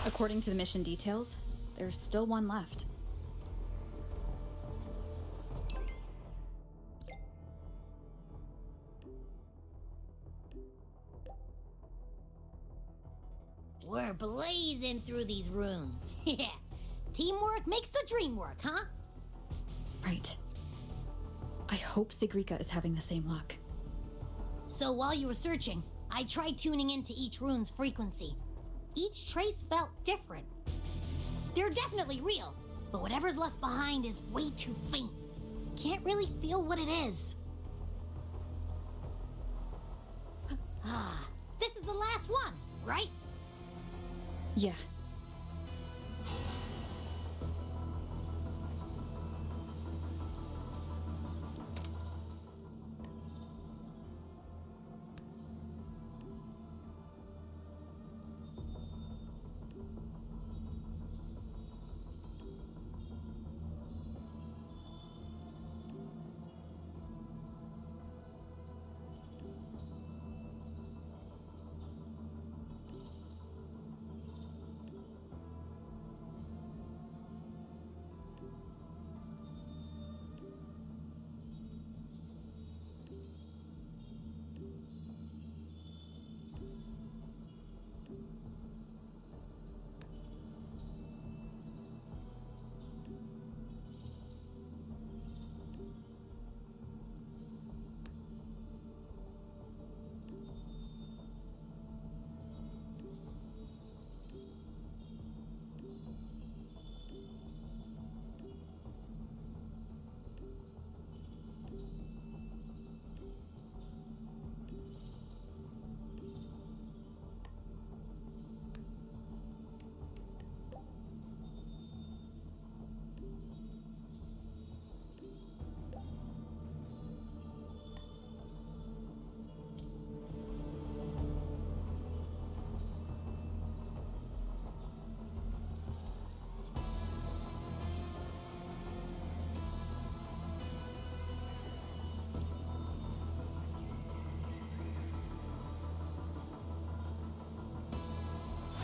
According to the mission details, there's still one left. We're blazing through these runes. Yeah. Teamwork makes the dream work, huh? Right. I hope Sigrika is having the same luck. So while you were searching, I tried tuning into each rune's frequency. Each trace felt different. They're definitely real, but whatever's left behind is way too faint. Can't really feel what it is. This is the last one, right? Yeah.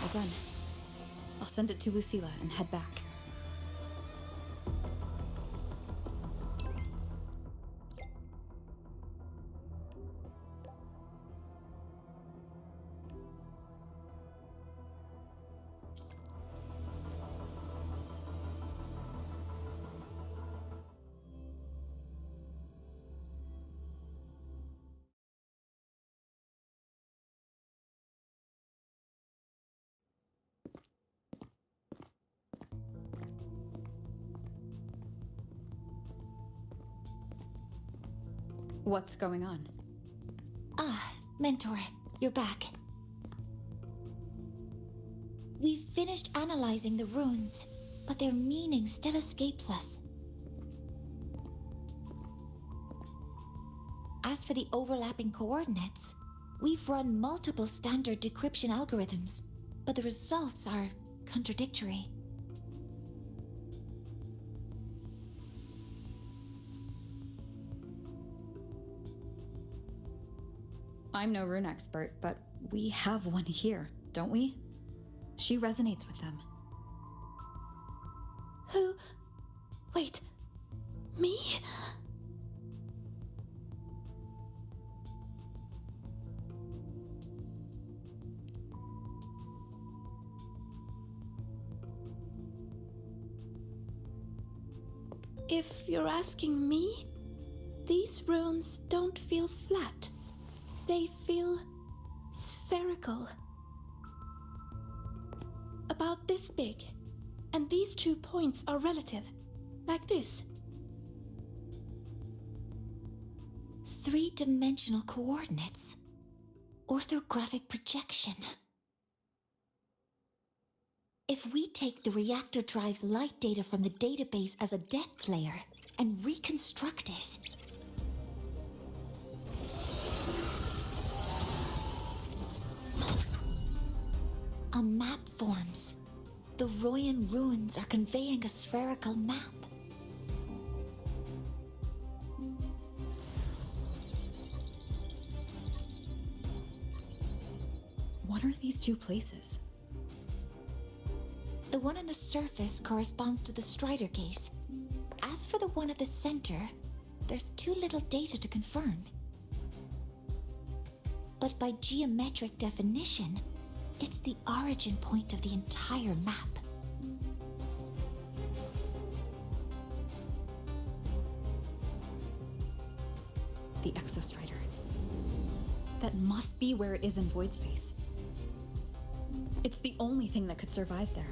All done. I'll send it to Lucilla and head back. What's going on? Ah, Mentor, you're back. We've finished analyzing the runes, but their meaning still escapes us. As for the overlapping coordinates, we've run multiple standard decryption algorithms, but the results are contradictory. I'm no rune expert, but we have one here, don't we? She resonates with them. Who? Wait. Me? If you're asking me, these runes don't feel flat. They feel spherical. About this big. And these 2 points are relative. Like this. 3-dimensional coordinates. Orthographic projection. If we take the reactor drive's light data from the database as a depth layer and reconstruct it, a map forms. The Royan ruins are conveying a spherical map. What are these two places? The one on the surface corresponds to the Strider Gate. As for the one at the center, there's too little data to confirm. But by geometric definition, it's the origin point of the entire map. The Exostrider. That must be where it is in void space. It's the only thing that could survive there.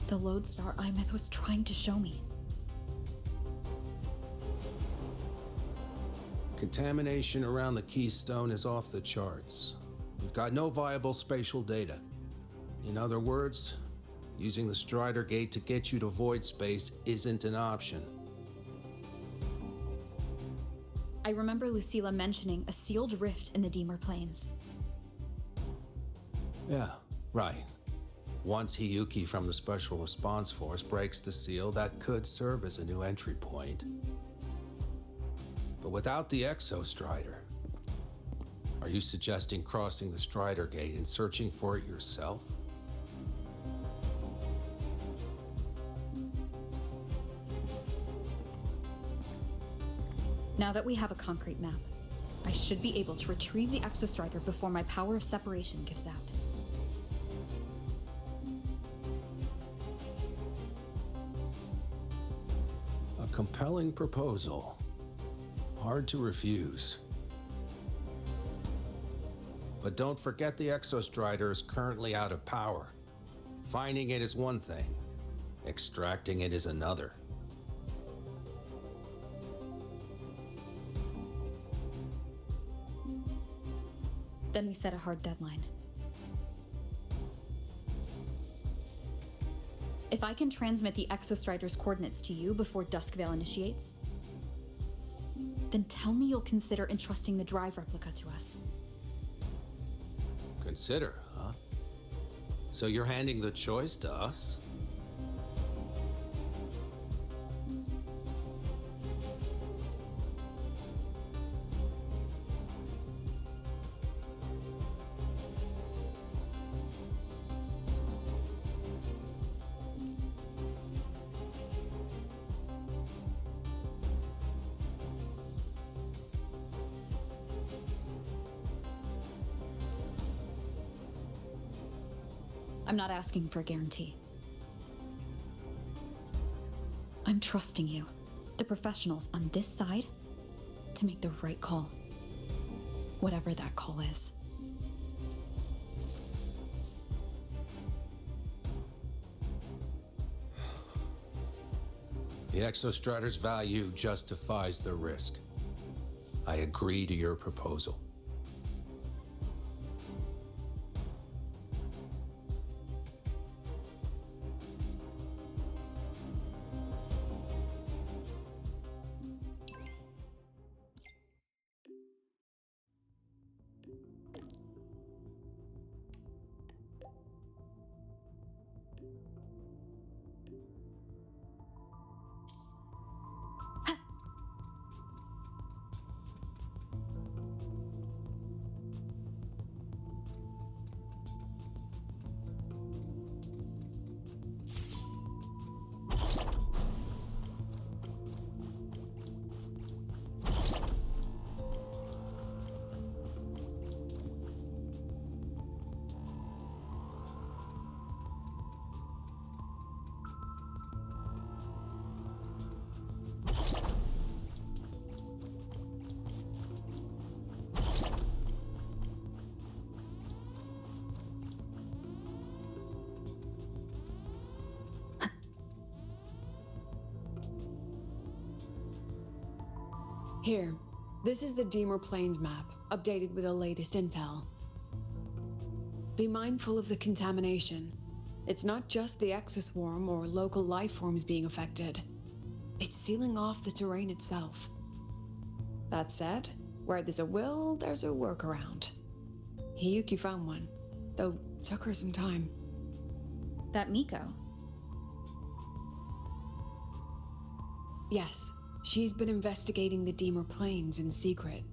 The lodestar Imeth was trying to show me. Contamination around the keystone is off the charts. We've got no viable spatial data. In other words, using the Strider Gate to get you to void space isn't an option. I remember Lucilla mentioning a sealed rift in the Deemer Plains. Yeah, right. Once Hiyuki from the Special Response Force breaks the seal, that could serve as a new entry point. But without the Exostrider, are you suggesting crossing the Strider Gate and searching for it yourself? Now that we have a concrete map, I should be able to retrieve the Exostrider before my power of separation gives out. A compelling proposal. Hard to refuse. But don't forget the Exostrider is currently out of power. Finding it is one thing, extracting it is another. Then we set a hard deadline. If I can transmit the Exostrider's coordinates to you before Duskvale initiates, then tell me you'll consider entrusting the drive replica to us. Consider, huh? So you're handing the choice to us? I'm not asking for a guarantee. I'm trusting you, the professionals on this side, to make the right call. Whatever that call is. The Exostrider's value justifies the risk. I agree to your proposal. Here, this is the Deemer Plains map, updated with the latest intel. Be mindful of the contamination. It's not just the exoswarm or local life forms being affected. It's sealing off the terrain itself. That said, where there's a will, there's a workaround. Hiyuki found one, though took her some time. That Miko. Yes, she's been investigating the Deemer Plains in secret.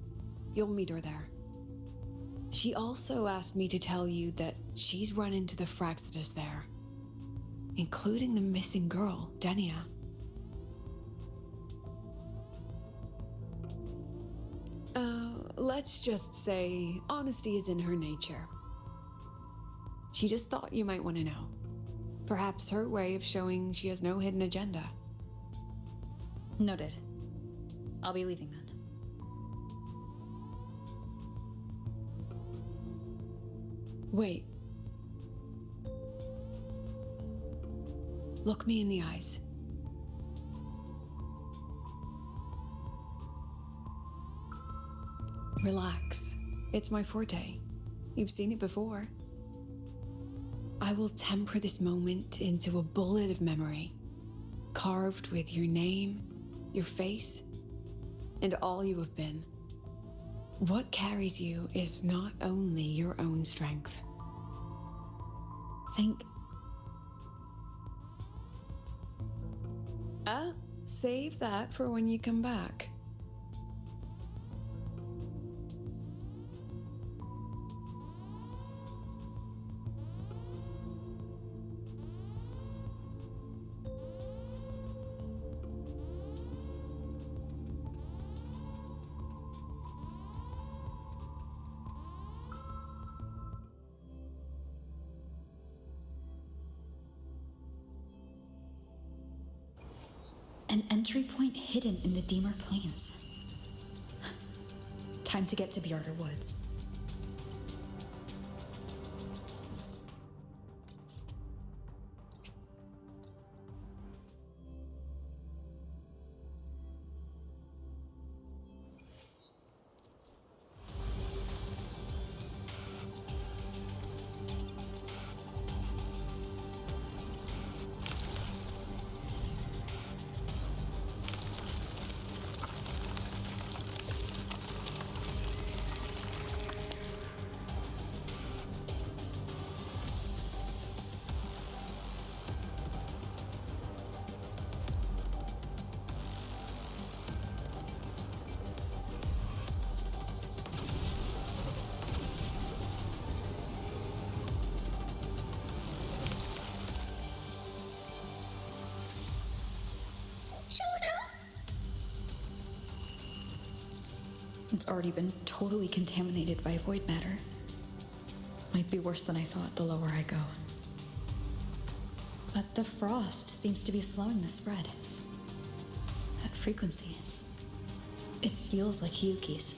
You'll meet her there. She also asked me to tell you that she's run into the Fraxidus there, including the missing girl, Denia. Let's just say honesty is in her nature. She just thought you might want to know. Perhaps her way of showing she has no hidden agenda. Noted. I'll be leaving then. Wait. Look me in the eyes. Relax. It's my forte. You've seen it before. I will temper this moment into a bullet of memory, carved with your name, your face, and all you have been. What carries you is not only your own strength. Think. Save that for when you come back. An entry point hidden in the Deemer Plains. Time to get to Bjarder Woods. It's already been totally contaminated by void matter. Might be worse than I thought the lower I go. But the frost seems to be slowing the spread. That frequency. It feels like Hyuki's.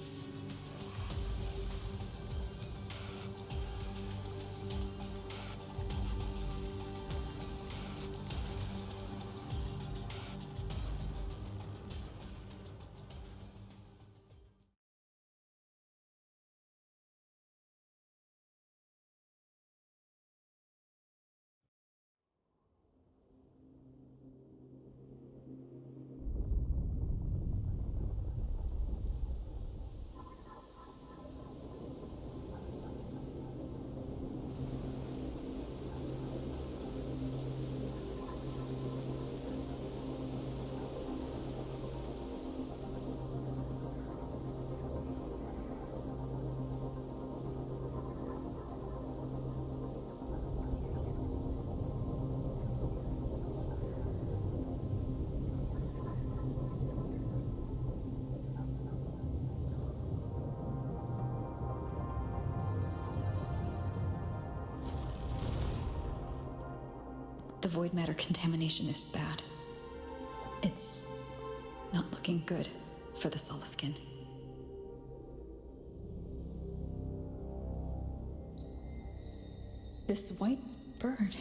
The void matter contamination is bad. It's not looking good for the Solaskin. This white bird.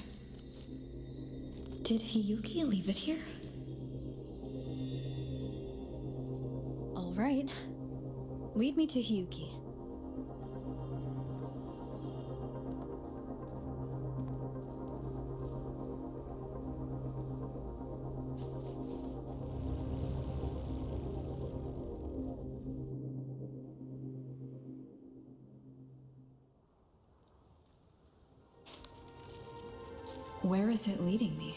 Did Hyuki leave it here? All right. Lead me to Hyuki. Where is it leading me?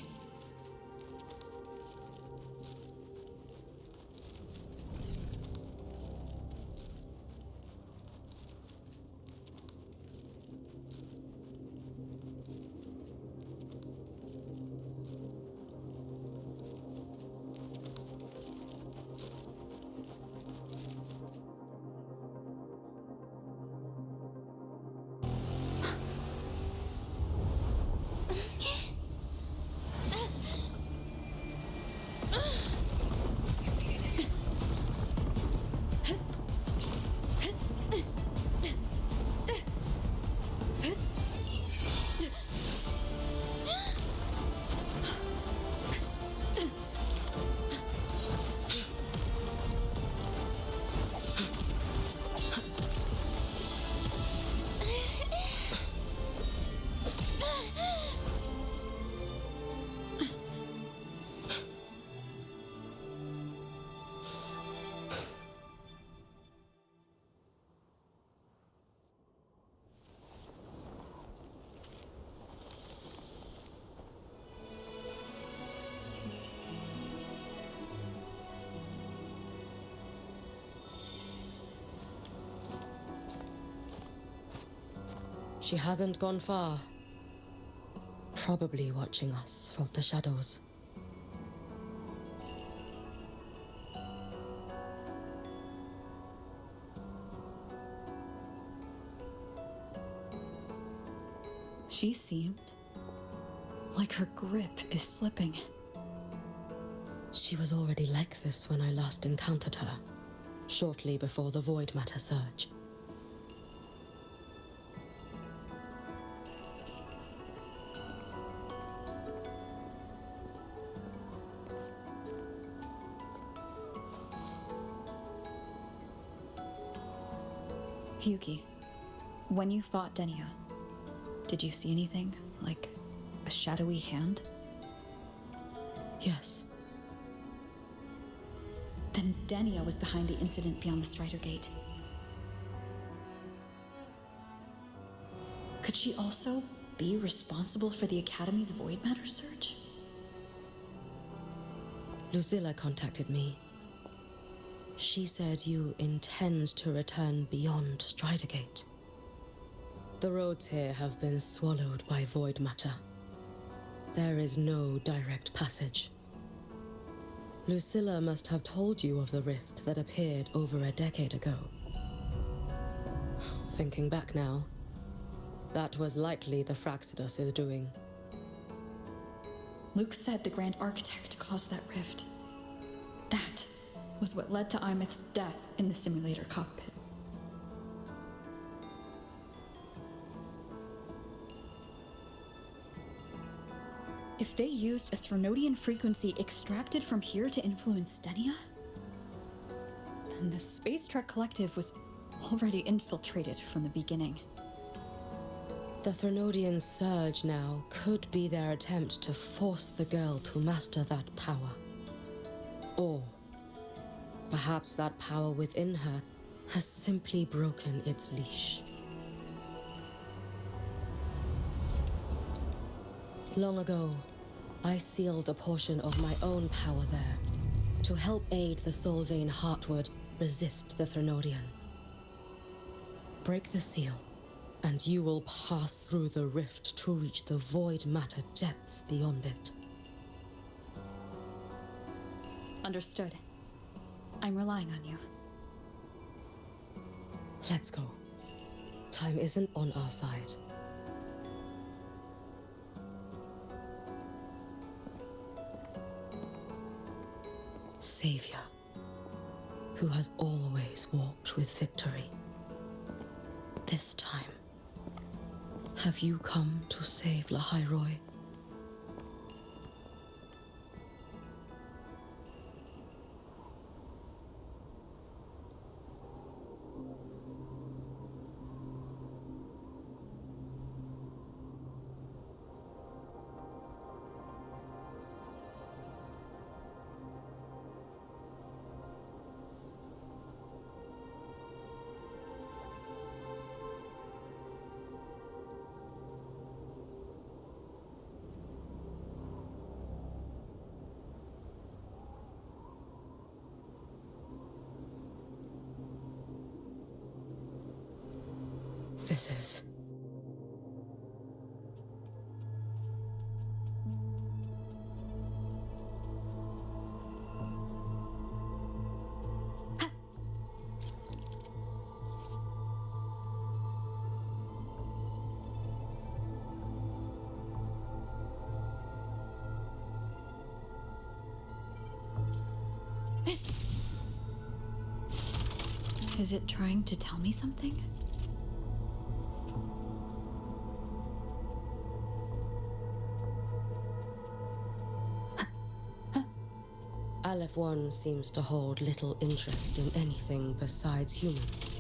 She hasn't gone far. Probably watching us from the shadows. She seemed like her grip is slipping. She was already like this when I last encountered her, shortly before the void matter surge. Yuki, when you fought Denia, did you see anything, like a shadowy hand? Yes. Then Denia was behind the incident beyond the Strider Gate. Could she also be responsible for the Academy's void matter surge? Lucilla contacted me. She said you intend to return beyond Stridergate. The roads here have been swallowed by void matter. There is no direct passage. Lucilla must have told you of the rift that appeared over a decade ago. Thinking back now, that was likely the Fraxidus' doing. Luke said the Grand Architect caused that rift. That was what led to Imeth's death in the simulator cockpit. If they used a Threnodian frequency extracted from here to influence Denia, then the Space Trek Collective was already infiltrated from the beginning. The Threnodian surge now could be their attempt to force the girl to master that power. Or perhaps that power within her has simply broken its leash. Long ago, I sealed a portion of my own power there to help aid the Solvane Heartwood resist the Threnodian. Break the seal, and you will pass through the rift to reach the void matter depths beyond it. Understood. I'm relying on you. Let's go. Time isn't on our side. Savior, who has always walked with victory. This time, have you come to save Lahairoi? This is... Is it trying to tell me something? Aleph 1 seems to hold little interest in anything besides humans.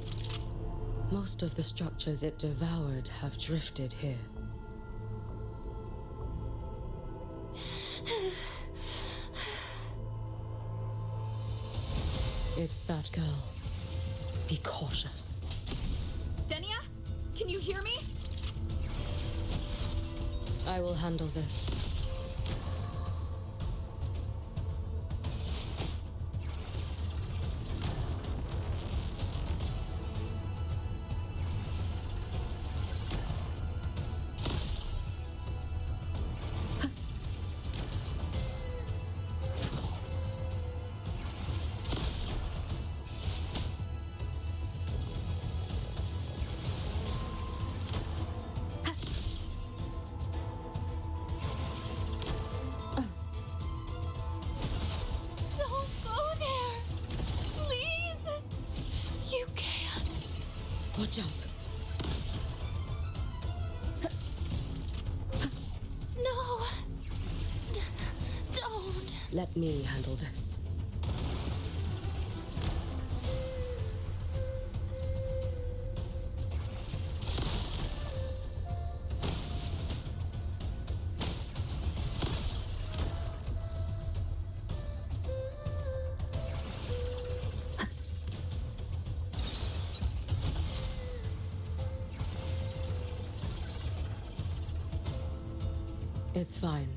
Most of the structures it devoured have drifted here. It's that girl. Be cautious. Denia? Can you hear me? I will handle this. Watch out. No! Don't! Let me handle this. It's fine.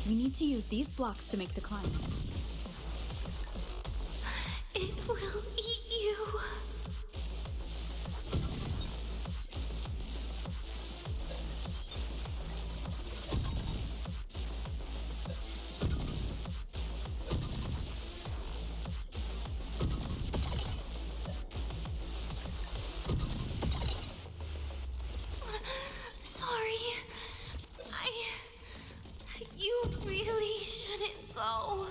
We need to use these blocks to make the climb. It will eat you. Sorry. You really shouldn't go.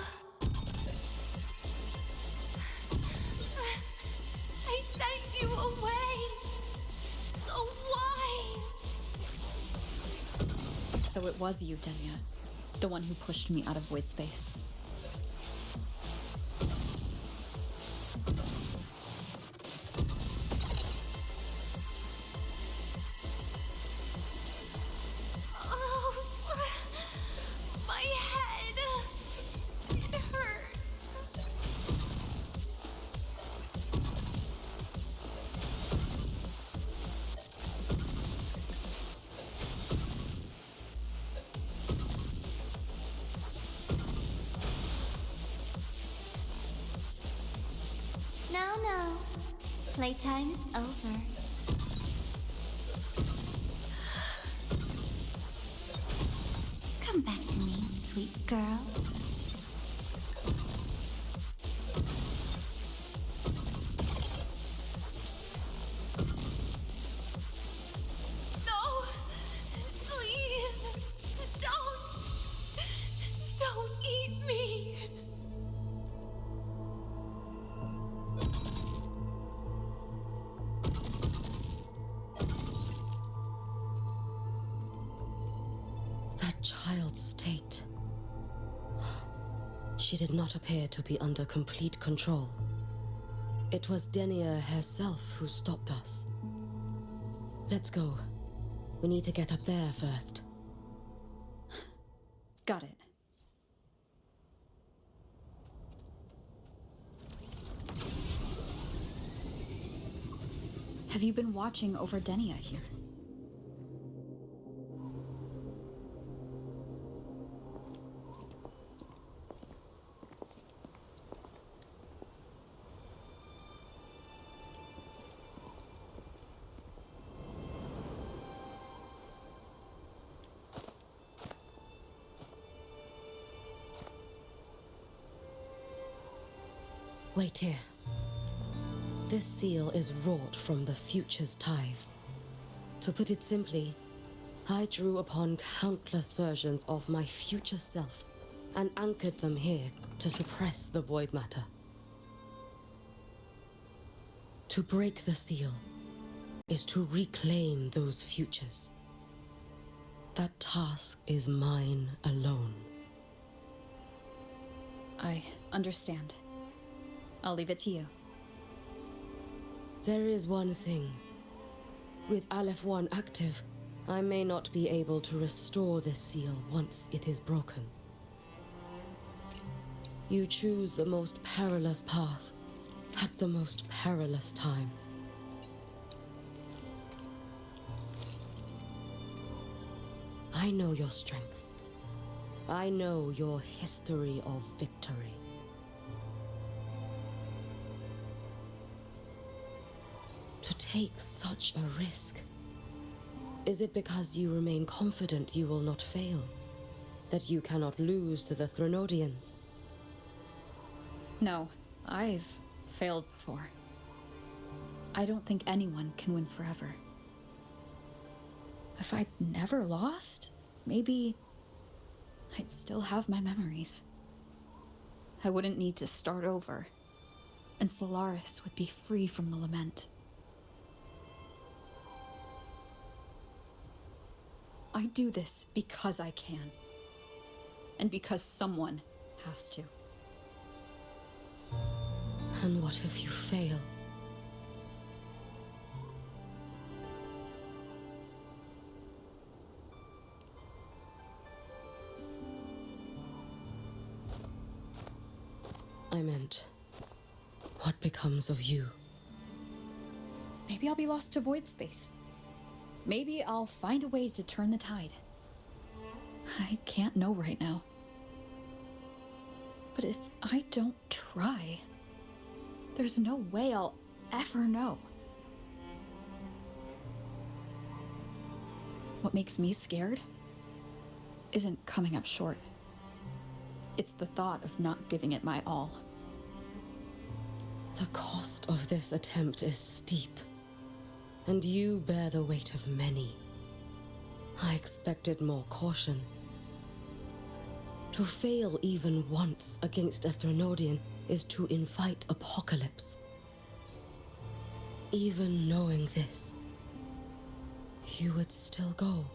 I sent you away. So why? So it was you, Denia. The one who pushed me out of void space. No. Playtime is over. Come back to me, sweet girl. No! Please! Don't! child's state. She did not appear to be under complete control. It was Denia herself who stopped us. Let's go. We need to get up there first. Got it. Have you been watching over Denia here? Wait here. This seal is wrought from the future's tithe. To put it simply, I drew upon countless versions of my future self and anchored them here to suppress the void matter. To break the seal is to reclaim those futures. That task is mine alone. I understand. I'll leave it to you. There is one thing. With Aleph 1 active, I may not be able to restore this seal once it is broken. You choose the most perilous path at the most perilous time. I know your strength. I know your history of victory. To take such a risk? Is it because you remain confident you will not fail? That you cannot lose to the Threnodians? No, I've failed before. I don't think anyone can win forever. If I'd never lost, maybe I'd still have my memories. I wouldn't need to start over, and Solaris would be free from the Lament. I do this because I can, and because someone has to. And what if you fail? I meant, what becomes of you? Maybe I'll be lost to void space. Maybe I'll find a way to turn the tide. I can't know right now. But if I don't try, there's no way I'll ever know. What makes me scared isn't coming up short. It's the thought of not giving it my all. The cost of this attempt is steep, and you bear the weight of many. I expected more caution. To fail even once against a Threnodian is to invite apocalypse. Even knowing this, you would still go.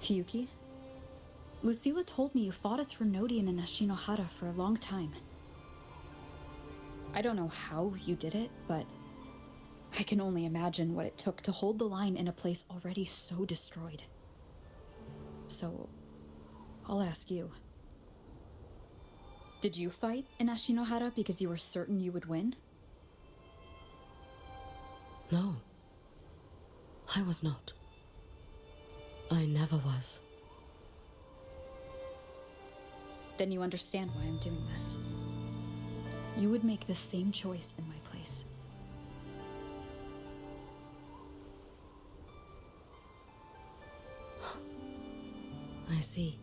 Hiyuki? Lucilla told me you fought a Threnodian in Ashinohara for a long time. I don't know how you did it, but I can only imagine what it took to hold the line in a place already so destroyed. So, I'll ask you. Did you fight in Ashinohara because you were certain you would win? No. I was not. I never was. Then you understand why I'm doing this. You would make the same choice in my place. I see.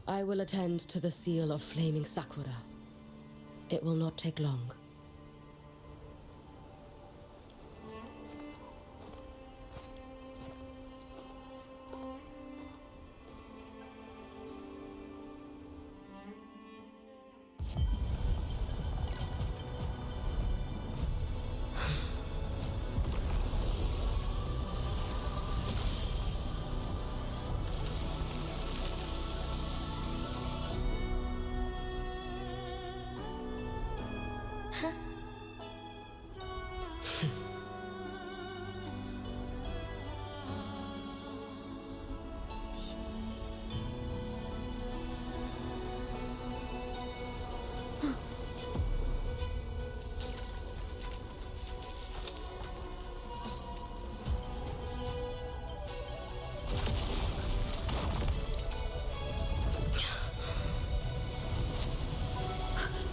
I will attend to the seal of flaming Sakura. It will not take long.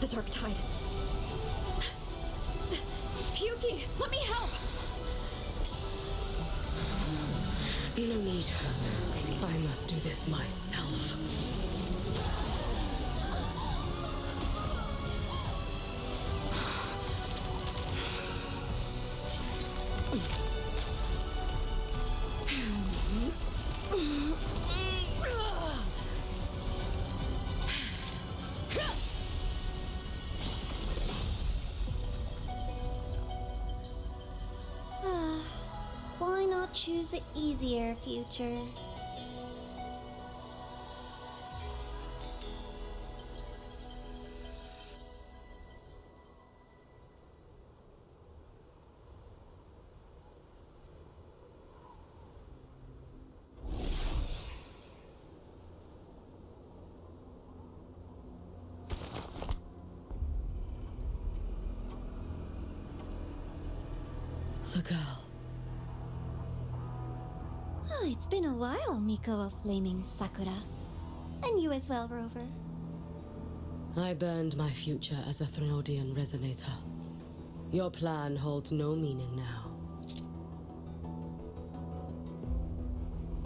The Dark Tide. Yuki, let me help! No need. I must do this myself. Why not choose the easier future? The girl. Oh, it's been a while, Miko of Flaming Sakura. And you as well, Rover. I burned my future as a Threnodian resonator. Your plan holds no meaning now.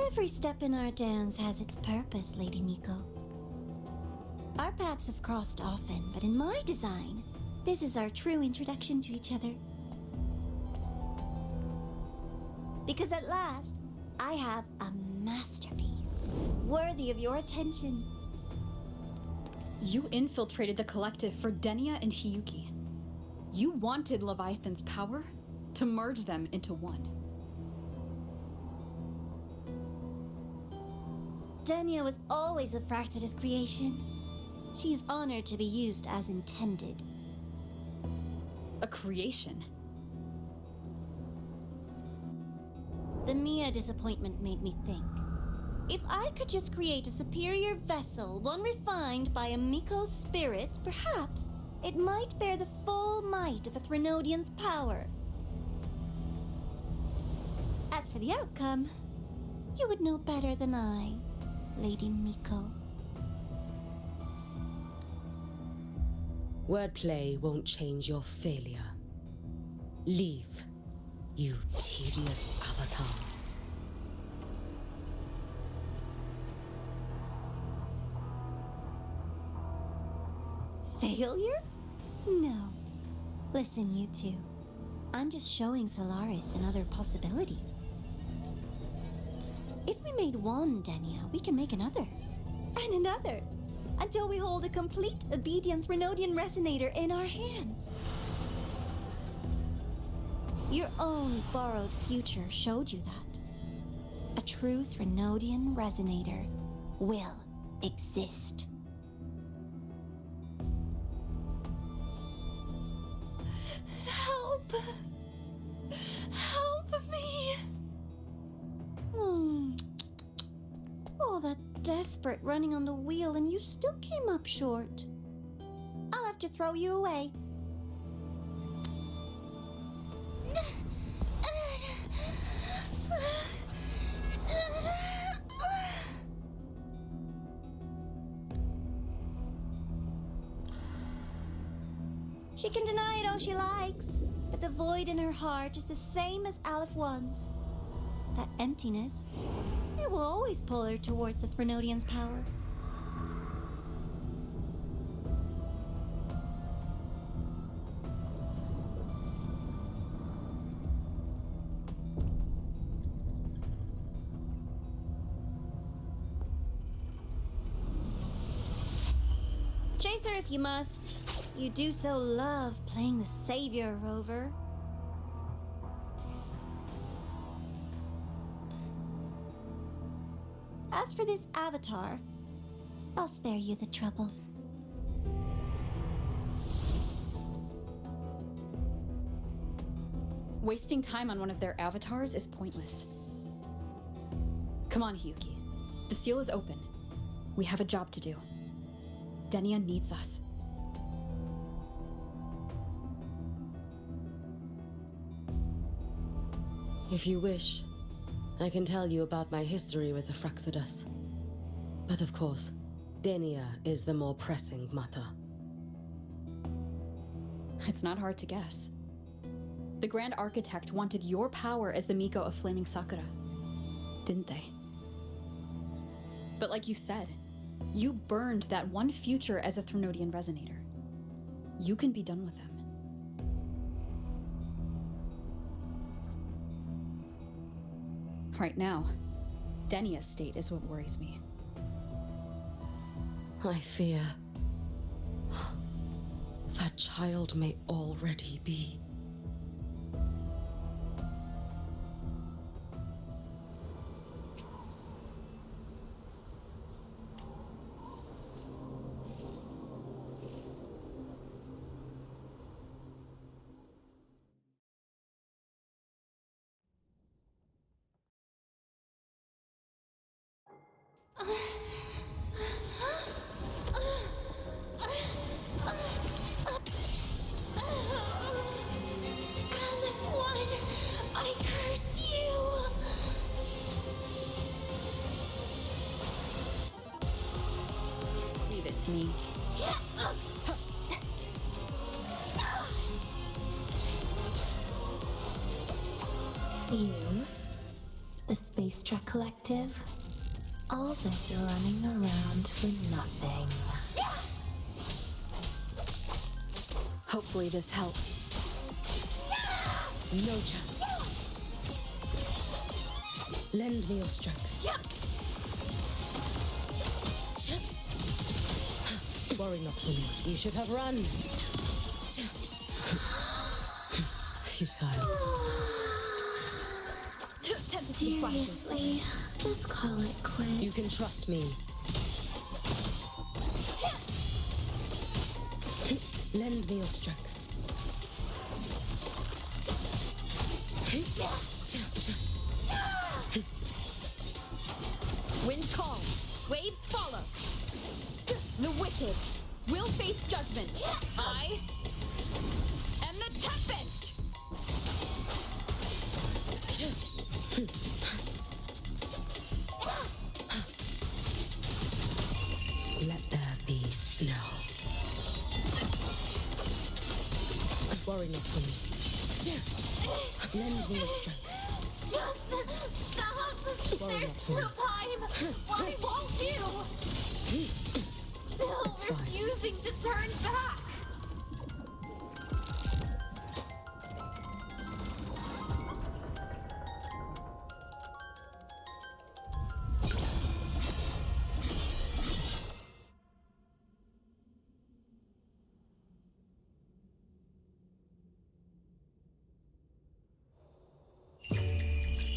Every step in our dance has its purpose, Lady Miko. Our paths have crossed often, but in my design, this is our true introduction to each other. Because at last, I have a masterpiece, worthy of your attention. You infiltrated the collective for Denia and Hiyuki. You wanted Leviathan's power to merge them into one. Denia was always a Fractidus creation. She is honored to be used as intended. A creation? The Mia disappointment made me think. If I could just create a superior vessel, one refined by a Miko's spirit, perhaps it might bear the full might of a Threnodian's power. As for the outcome, you would know better than I, Lady Miko. Wordplay won't change your failure. Leave, you tedious avatar. Failure? No. Listen, you two. I'm just showing Solaris another possibility. If we made one Denia, we can make another. And another. Until we hold a complete obedient Threnodian resonator in our hands. Your own borrowed future showed you that. A true Threnodian resonator will exist. Help! Help me! All that desperate running on the wheel and you still came up short. I'll have to throw you away. She can deny it all she likes, but the void in her heart is the same as Aleph One's. That emptiness, it will always pull her towards the Threnodian's power. Chase her if you must. You do so love playing the savior, Rover. As for this avatar, I'll spare you the trouble. Wasting time on one of their avatars is pointless. Come on, Hiyuki. The seal is open. We have a job to do. Denia needs us. If you wish, I can tell you about my history with the Fraxidus. But of course, Denia is the more pressing matter. It's not hard to guess. The Grand Architect wanted your power as the Miko of Flaming Sakura, didn't they? But like you said, you burned that one future as a Threnodian Resonator. You can be done with them. Right now, Denia's state is what worries me. I fear that child may already be. I curse you! Leave it to me. You, the Space Truck Collective, all this running around for nothing. Hopefully this helps. No chance. Lend me your strength. Worry not for me. You should have run. Futile. Seriously, just call it quits. You can trust me. Lend me your strength. Wind calls, waves follow. The wicked will face judgment. I am the Tempest! Let there be snow. Worry not for me. Lend me your strength. Just stop! Worry There's not for me. still time! Why won't you? Still It's fine. refusing to turn back!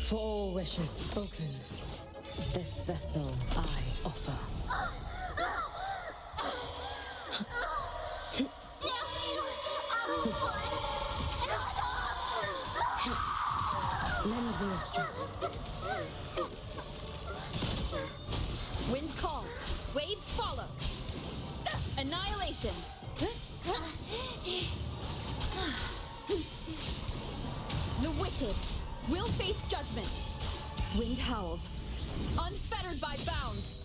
For all wishes spoken, this vessel I offer. Damn you! Lend me your strength. Wind calls, waves follow. Annihilation. The wicked will face judgment. Wind howls, unfettered by bounds.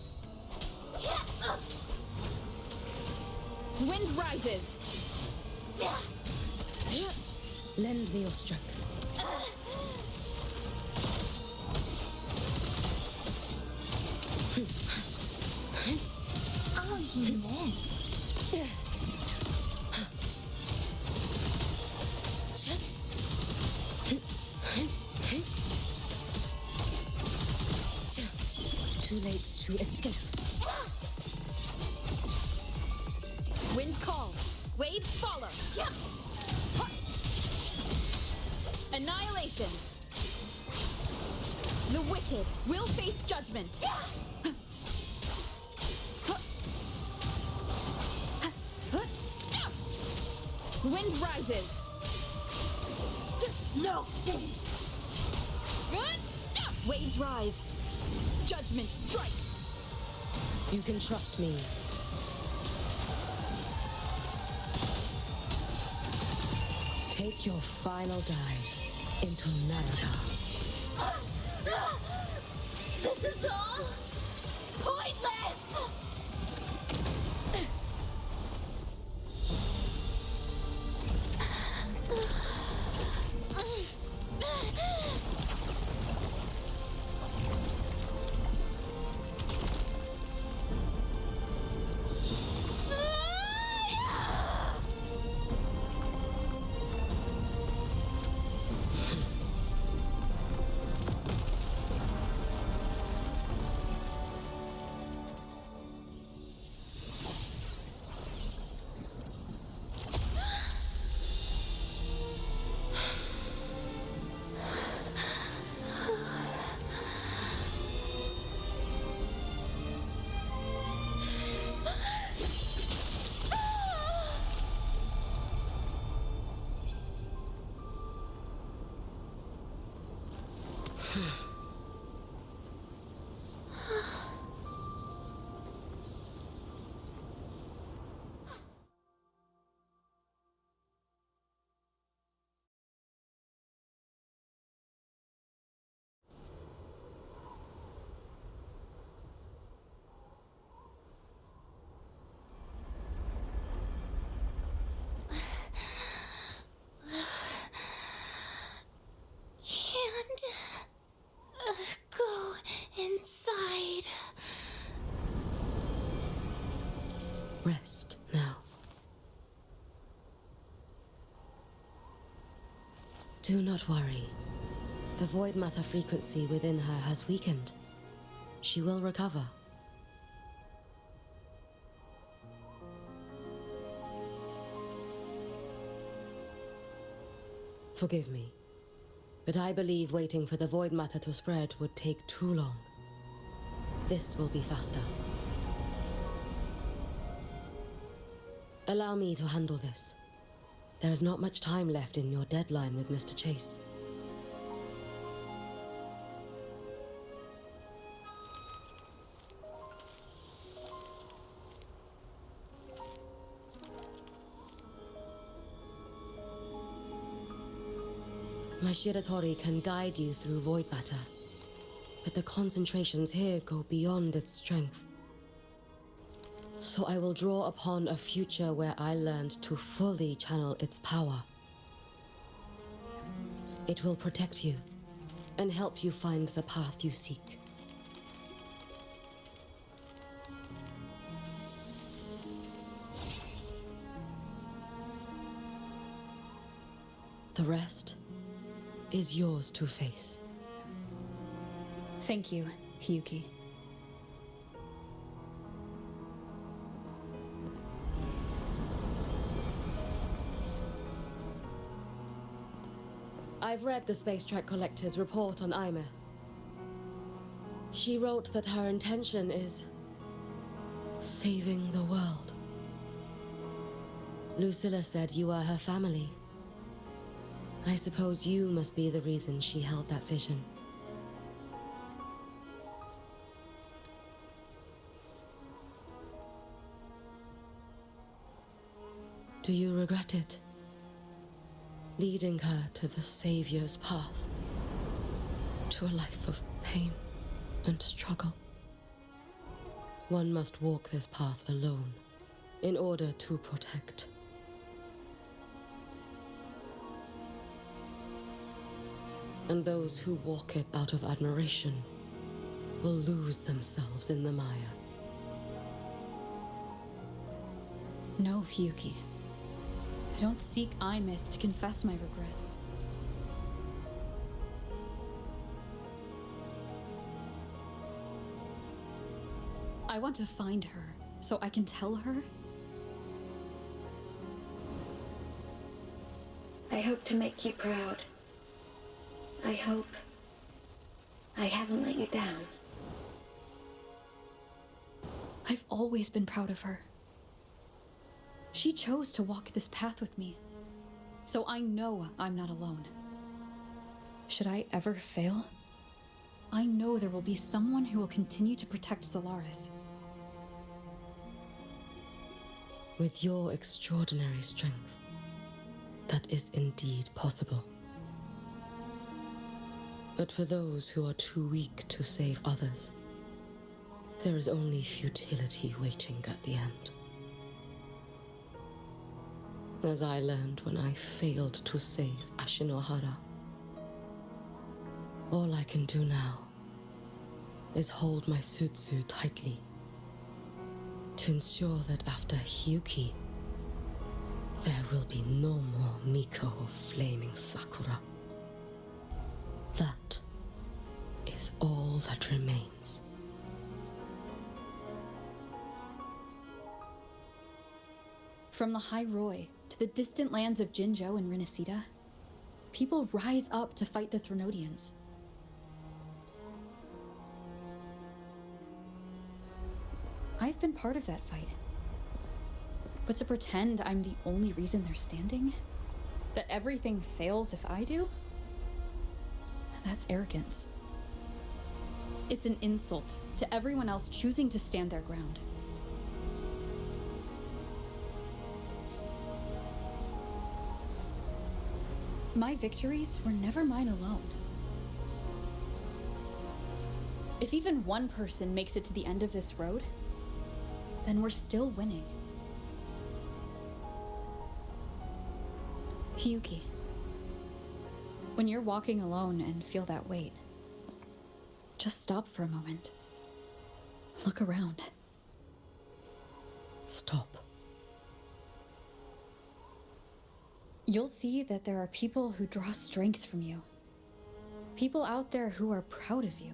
Wind rises. Lend me your strength. Oh, you missed. Too late to escape. Wind calls, waves follow. Annihilation. The wicked will face judgment. Wind rises. No! Waves rise. Judgment strikes. You can trust me. Take your final dive into Naraka. This is all pointless! Go inside. Rest now. Do not worry. The void matter frequency within her has weakened. She will recover. Forgive me, but I believe waiting for the void matter to spread would take too long. This will be faster. Allow me to handle this. There is not much time left in your deadline with Mr. Chase. My Shiratori can guide you through void matter, but the concentrations here go beyond its strength. So I will draw upon a future where I learned to fully channel its power. It will protect you and help you find the path you seek. The rest is yours to face. Thank you, Hyuki. I've read the Space Trek Collector's report on Imeth. She wrote that her intention is saving the world. Lucilla said you are her family. I suppose you must be the reason she held that vision. Do you regret it? Leading her to the Savior's path, to a life of pain and struggle. One must walk this path alone in order to protect. And those who walk it out of admiration will lose themselves in the mire. No, Hyuki. I don't seek Imeth to confess my regrets. I want to find her, so I can tell her. I hope to make you proud. I hope I haven't let you down. I've always been proud of her. She chose to walk this path with me, so I know I'm not alone. Should I ever fail, I know there will be someone who will continue to protect Solaris. With your extraordinary strength, that is indeed possible. But for those who are too weak to save others, there is only futility waiting at the end. As I learned when I failed to save Ashinohara. All I can do now is hold my Sutsu tightly to ensure that after Hyuki, there will be no more Miko of flaming Sakura. That is all that remains. From the High Roy to the distant lands of Jinzhou and Rinasida, people rise up to fight the Threnodians. I've been part of that fight. But to pretend I'm the only reason they're standing? That everything fails if I do? That's arrogance. It's an insult to everyone else choosing to stand their ground. My victories were never mine alone. If even one person makes it to the end of this road, then we're still winning. Hyuki, when you're walking alone and feel that weight, just stop for a moment. Look around. Stop. You'll see that there are people who draw strength from you. People out there who are proud of you.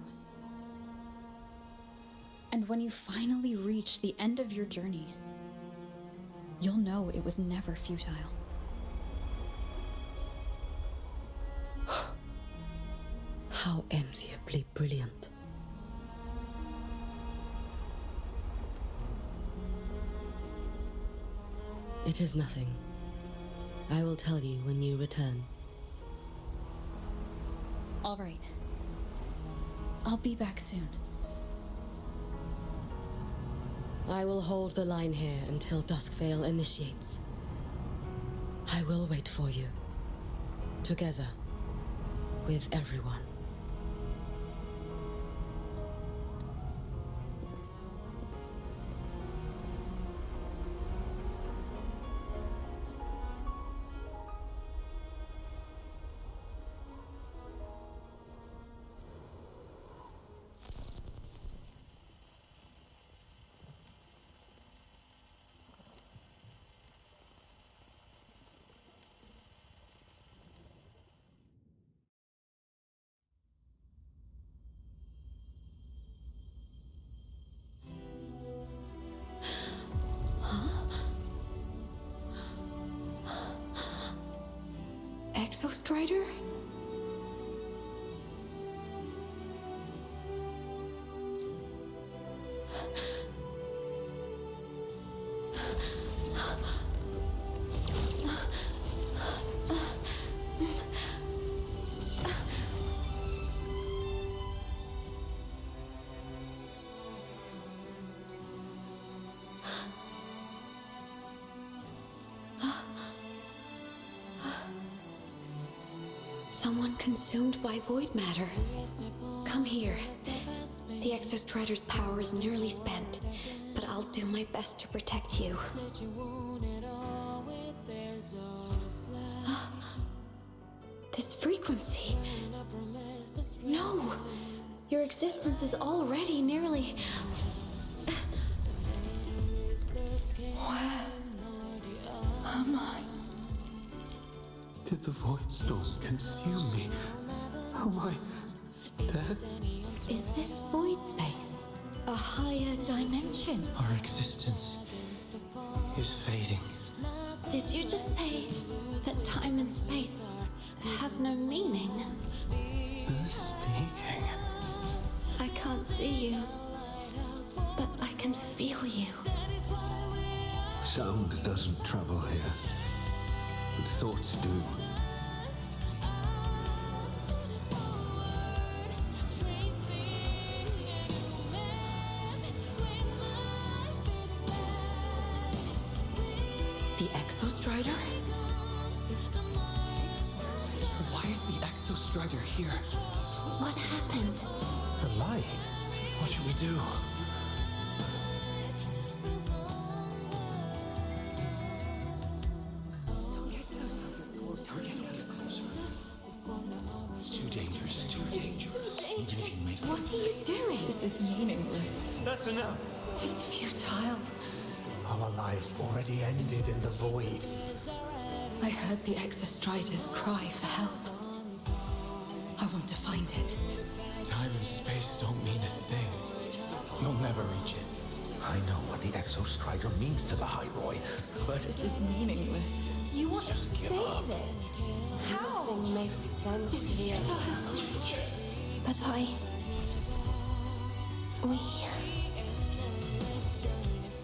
And when you finally reach the end of your journey, you'll know it was never futile. How enviably brilliant. It is nothing. I will tell you when you return. All right. I'll be back soon. I will hold the line here until Duskvale initiates. I will wait for you. Together. With everyone. Exostrider? Someone consumed by void matter. Come here. The Exostrider's power is nearly spent, but I'll do my best to protect you. This frequency. No! Your existence is already nearly... Where am I? Did the void storm consume me? Am I dead? Is this void space a higher dimension? Our existence is fading. Did you just say that time and space have no meaning? Who's speaking? I can't see you, but I can feel you. Sound doesn't travel here, but thoughts do. The Exostrider? Why is the Exostrider here? What happened? The light. What should we do? It's too dangerous, too dangerous. Even if you make What are you doing? This is meaningless. That's enough. It's futile. Our lives already ended in the void. I heard the Exostrider's cry for help. I want to find it. Time and space don't mean a thing. You'll never reach it. I know what the Exostrider means to the High Roy, but This is meaningless. You want Just to give save up. it. How? Nothing makes sense here. But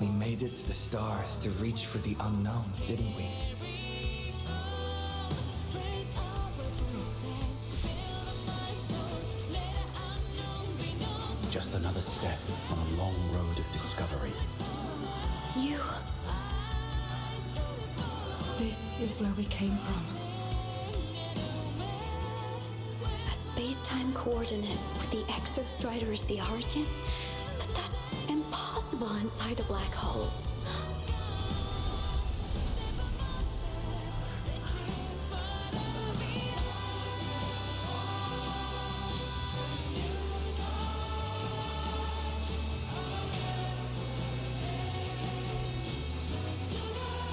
We made it to the stars to reach for the unknown, didn't we? just another step on a long road of discovery. You... This is where we came from. A space-time coordinate with the Exostrider as the origin? But that's impossible inside a black hole.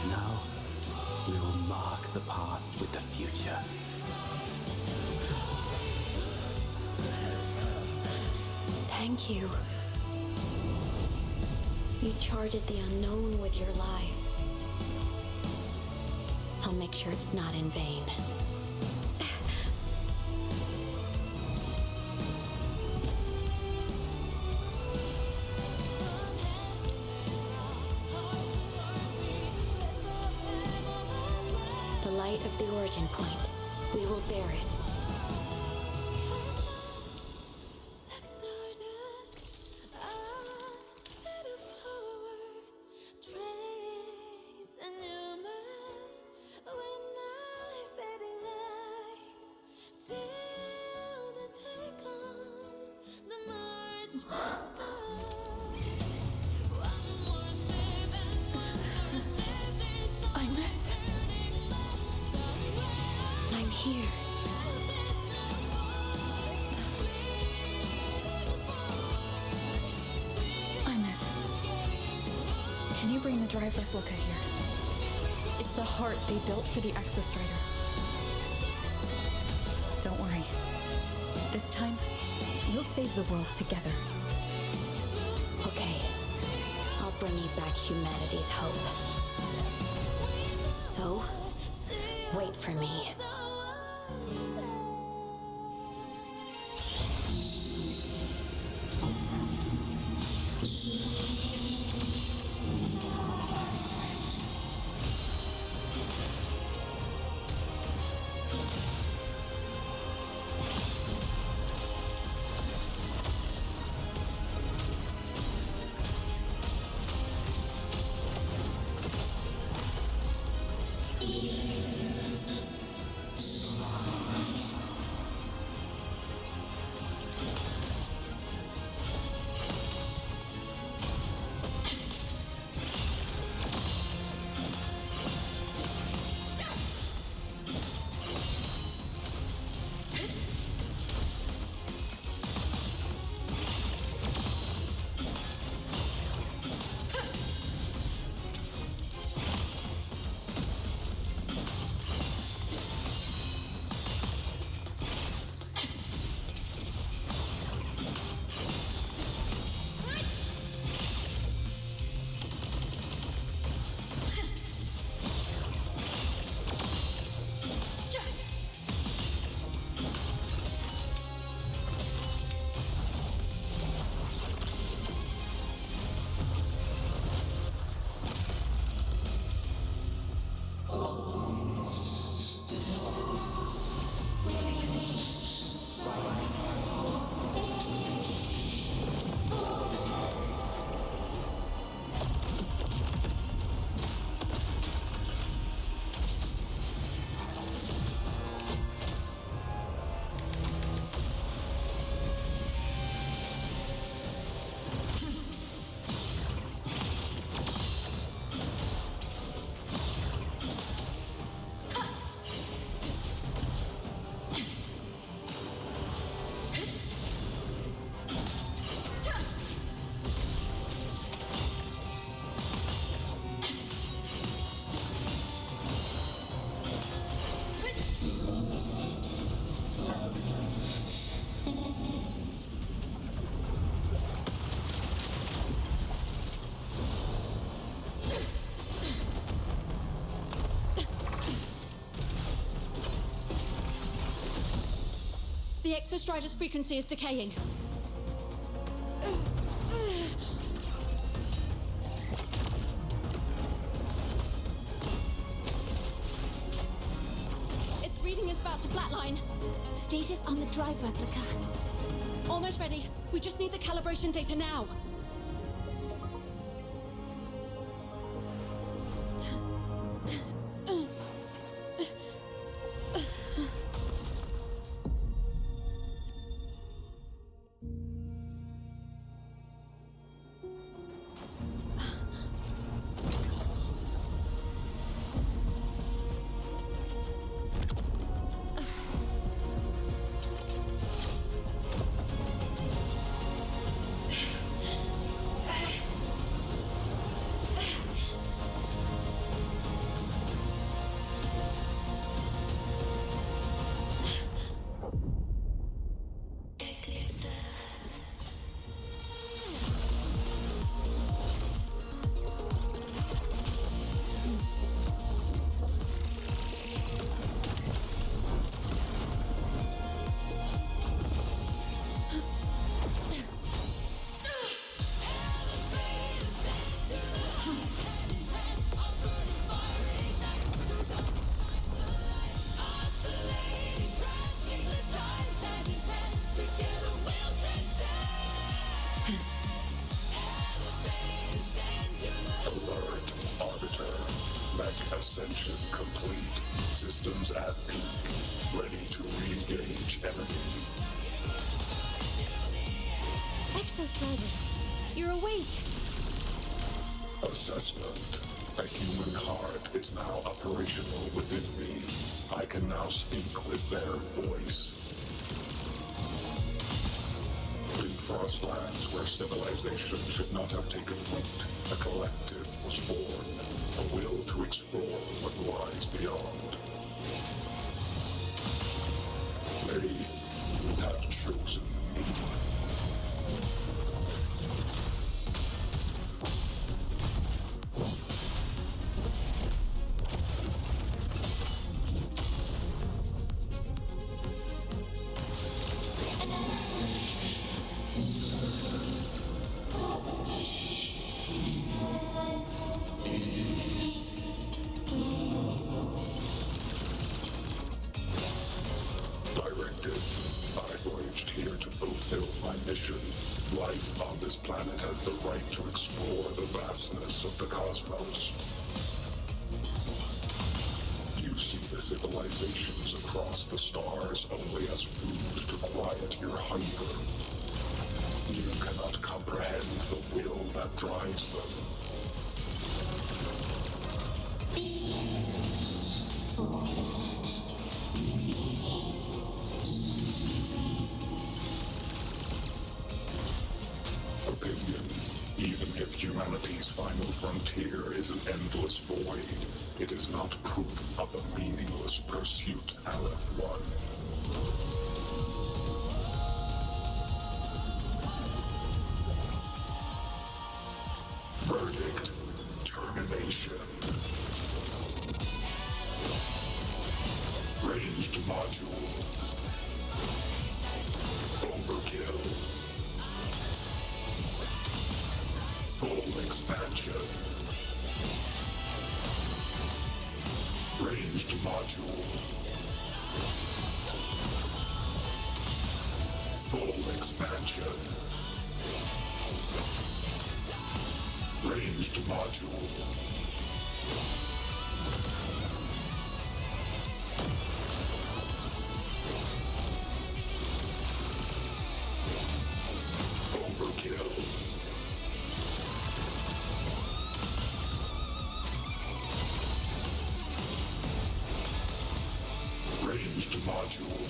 Now, we will mark the past with the future. Thank you. You charted the unknown with your lives. I'll make sure it's not in vain. The light of the origin point. We will bear it. I'm here. Can you bring the drive replica here? It's the heart they built for the Exostrider. Don't worry. This time, we'll save the world together. Okay. I'll bring you back humanity's hope. So, wait for me. The Exostrider's frequency is decaying. Its reading is about to flatline. Status on the drive replica. Almost ready. We just need the calibration data now. Ascension complete. Systems at peak. Ready to re-engage enemy. Exostrider, you're awake. Assessment. A human heart is now operational within me. I can now speak with their voice. In Frostlands, where civilization should not have taken root, a collective was born. A will to explore what lies beyond. They have chosen me. Life on this planet has the right to explore the vastness of the cosmos. You see the civilizations across the stars only as food to quiet your hunger. You cannot comprehend the will that drives them. Opinion. Even if humanity's final frontier is an endless void, it is not proof of a meaningless pursuit, Aleph-1. Verdict. Termination. Ranged module. Overkill. Full expansion. Ranged module. Full expansion. Ranged module. Overkill. Ranged module.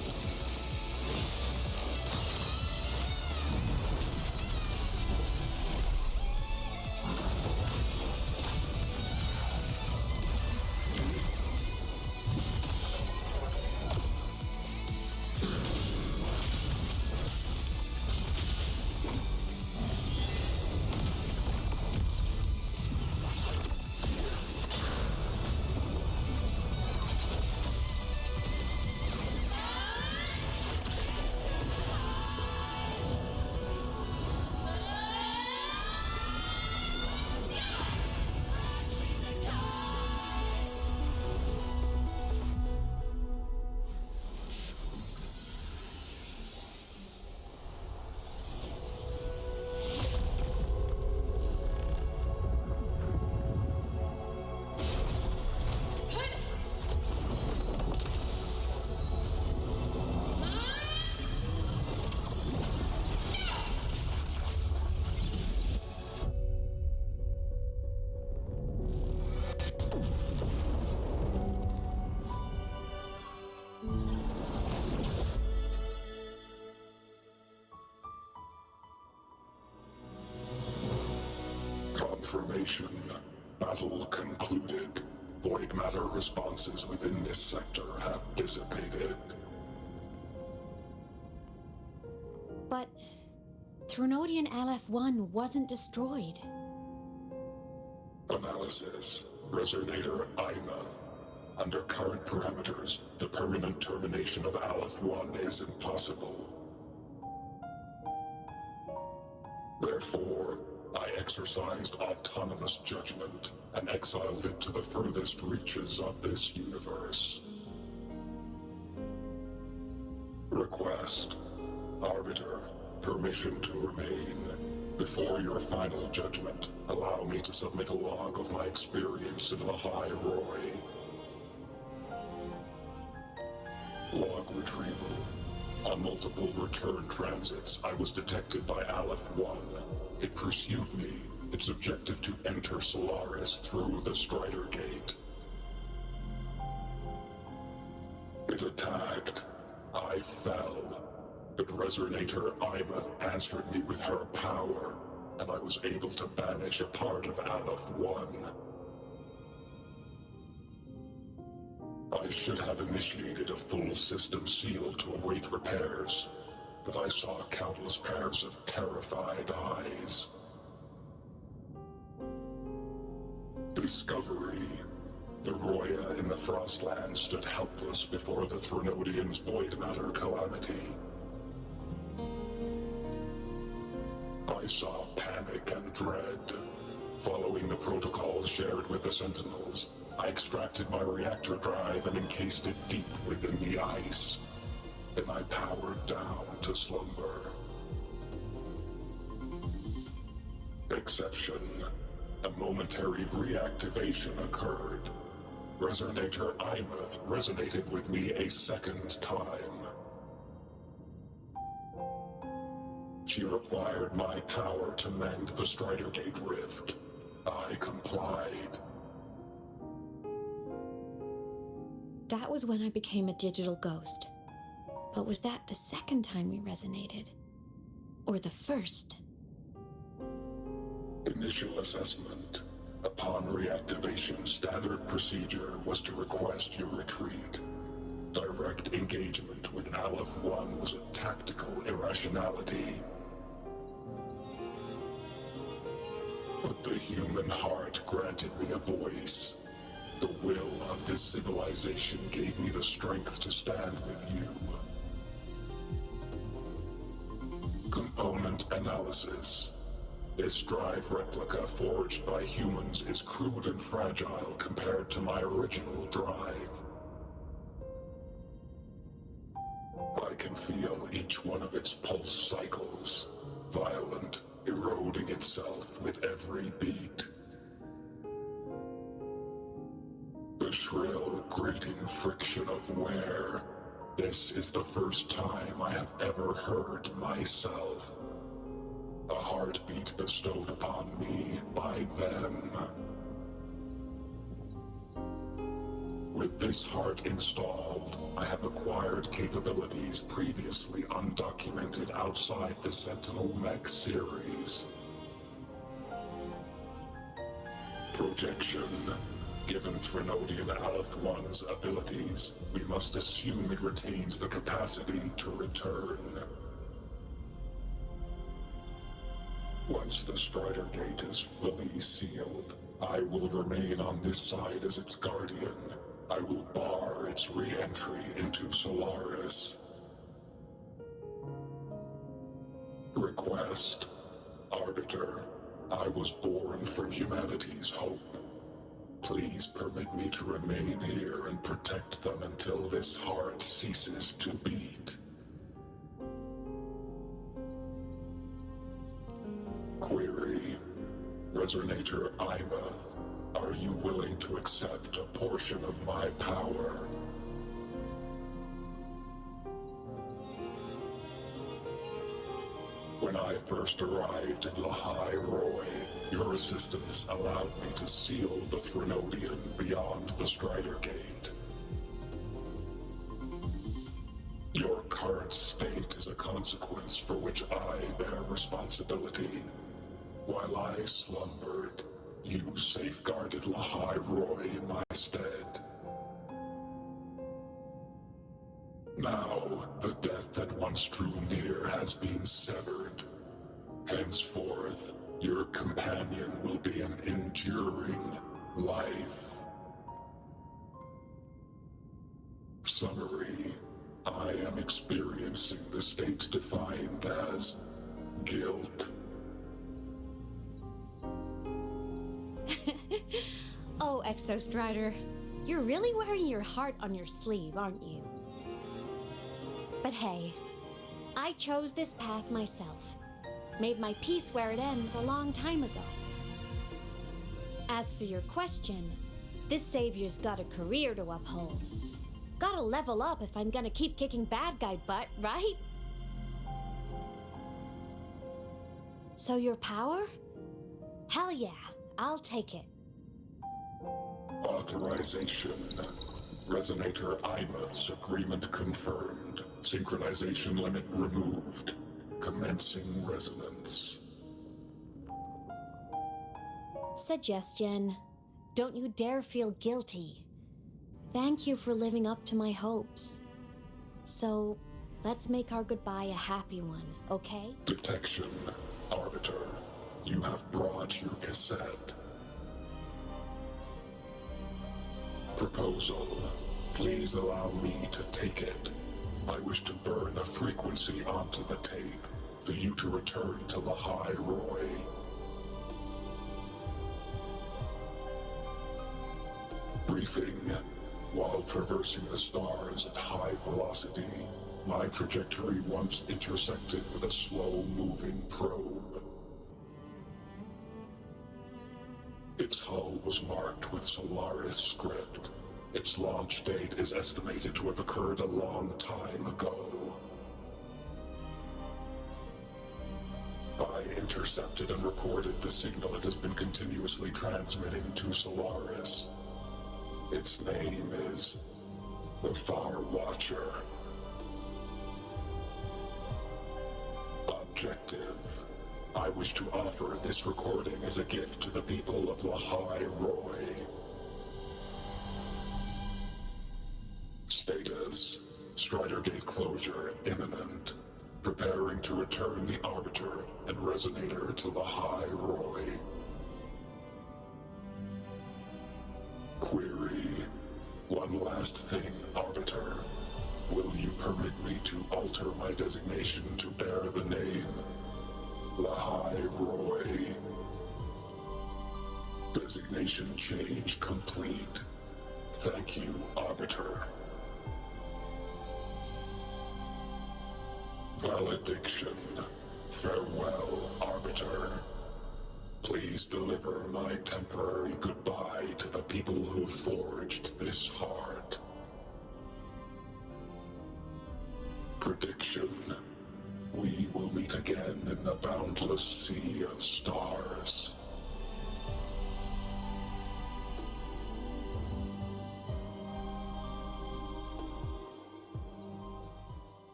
confirmation. Battle concluded. Void matter responses within this sector have dissipated. But Threnodian LF-1 wasn't destroyed. Analysis. Resonator Imuth. Under current parameters, the permanent termination of Aleph-1 is impossible. Therefore, I exercised autonomous judgment and exiled it to the furthest reaches of this universe. Request. Arbiter, permission to remain. Before your final judgment, allow me to submit a log of my experience in the High Roy. Log retrieval. On multiple return transits, I was detected by Aleph-1. It pursued me, its objective to enter Solaris through the Strider Gate. It attacked. I fell. But Resonator Imuth answered me with her power, and I was able to banish a part of Aleph-1. I should have initiated a full system seal to await repairs, but I saw countless pairs of terrified eyes. Discovery. The Roya in the Frostland stood helpless before the Threnodians' void matter calamity. I saw panic and dread. Following the protocols shared with the Sentinels, I extracted my reactor drive and encased it deep within the ice. Then I powered down to slumber. Exception. A momentary reactivation occurred. Resonator Imuth resonated with me a second time. She required my power to mend the Strider Gate rift. I complied. That was when I became a digital ghost. But was that the second time we resonated? Or the first? Initial assessment. Upon reactivation, standard procedure was to request your retreat. Direct engagement with Aleph-1 was a tactical irrationality. But the human heart granted me a voice. The will of this civilization gave me the strength to stand with you. Component analysis. This drive replica forged by humans is crude and fragile compared to my original drive. I can feel each one of its pulse cycles, violent, eroding itself with every beat. The shrill, grating friction of wear. This is the first time I have ever heard myself. A heartbeat bestowed upon me by them. With this heart installed, I have acquired capabilities previously undocumented outside the Sentinel Mech series. Projection. Given Threnodian Aleph-1's abilities, we must assume it retains the capacity to return. Once the Strider Gate is fully sealed, I will remain on this side as its guardian. I will bar its re-entry into Solaris. Request. Arbiter, I was born from humanity's hope. Please permit me to remain here and protect them until this heart ceases to beat. Query. Resonator Imuth, are you willing to accept a portion of my power? When I first arrived in Lahai Roy, your assistance allowed me to seal the Threnodian beyond the Strider Gate. Your current state is a consequence for which I bear responsibility. While I slumbered, You safeguarded Lahai Roy in my stead. Now, the death that once drew near has been severed. Henceforth, your companion will be an enduring life. Summary: I am experiencing the state defined as guilt. Oh, Exostrider, you're really wearing your heart on your sleeve, aren't you? But hey, I chose this path myself. Made my peace where it ends a long time ago. As for your question, this savior's got a career to uphold. Gotta level up if I'm gonna keep kicking bad guy butt, right? So your power? Hell yeah, I'll take it. Authorization. Resonator Imuth's agreement confirmed. Synchronization limit removed. Commencing resonance. Suggestion. Don't you dare feel guilty. Thank you for living up to my hopes. So, let's make our goodbye a happy one, okay? Detection. Arbiter, you have brought your cassette. Proposal. Please allow me to take it. I wish to burn a frequency onto the tape for you to return to Lahai Roy. Briefing. While traversing the stars at high velocity, my trajectory once intersected with a slow-moving probe. Its hull was marked with Solaris script. Its launch date is estimated to have occurred a long time ago. I intercepted and recorded the signal it has been continuously transmitting to Solaris. Its name is the Far Watcher. Objective. I wish to offer this recording as a gift to the people of Lahai Roy. Status. Strider Gate closure imminent. Preparing to return the Arbiter and Resonator to Lahai Roy. Query. One last thing, Arbiter. Will you permit me to alter my designation to bear the name Lahai Roy? Designation change complete. Thank you, Arbiter. Valediction. Farewell, Arbiter. Please deliver my temporary goodbye to the people who forged this heart. Prediction. We will meet again in the boundless sea of stars.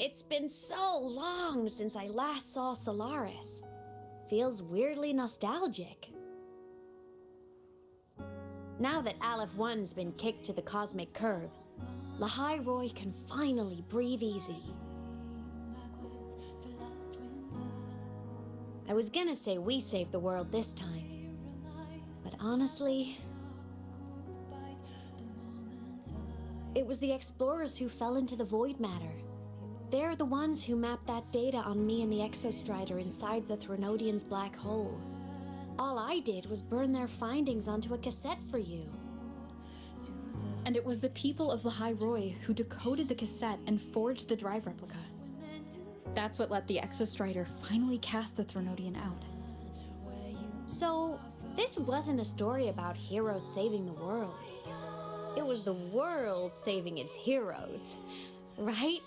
It's been so long since I last saw Solaris. Feels weirdly nostalgic. Now that Aleph 1's been kicked to the cosmic curb, Lahai Roy can finally breathe easy. I was gonna say we saved the world this time, but honestly, it was the explorers who fell into the void matter. They're the ones who mapped that data on me and the Exostrider inside the Threnodian's black hole. All I did was burn their findings onto a cassette for you. And it was the people of Lahai Roy who decoded the cassette and forged the drive replica. That's what let the Exostrider finally cast the Threnodian out. So, this wasn't a story about heroes saving the world. It was the world saving its heroes, right?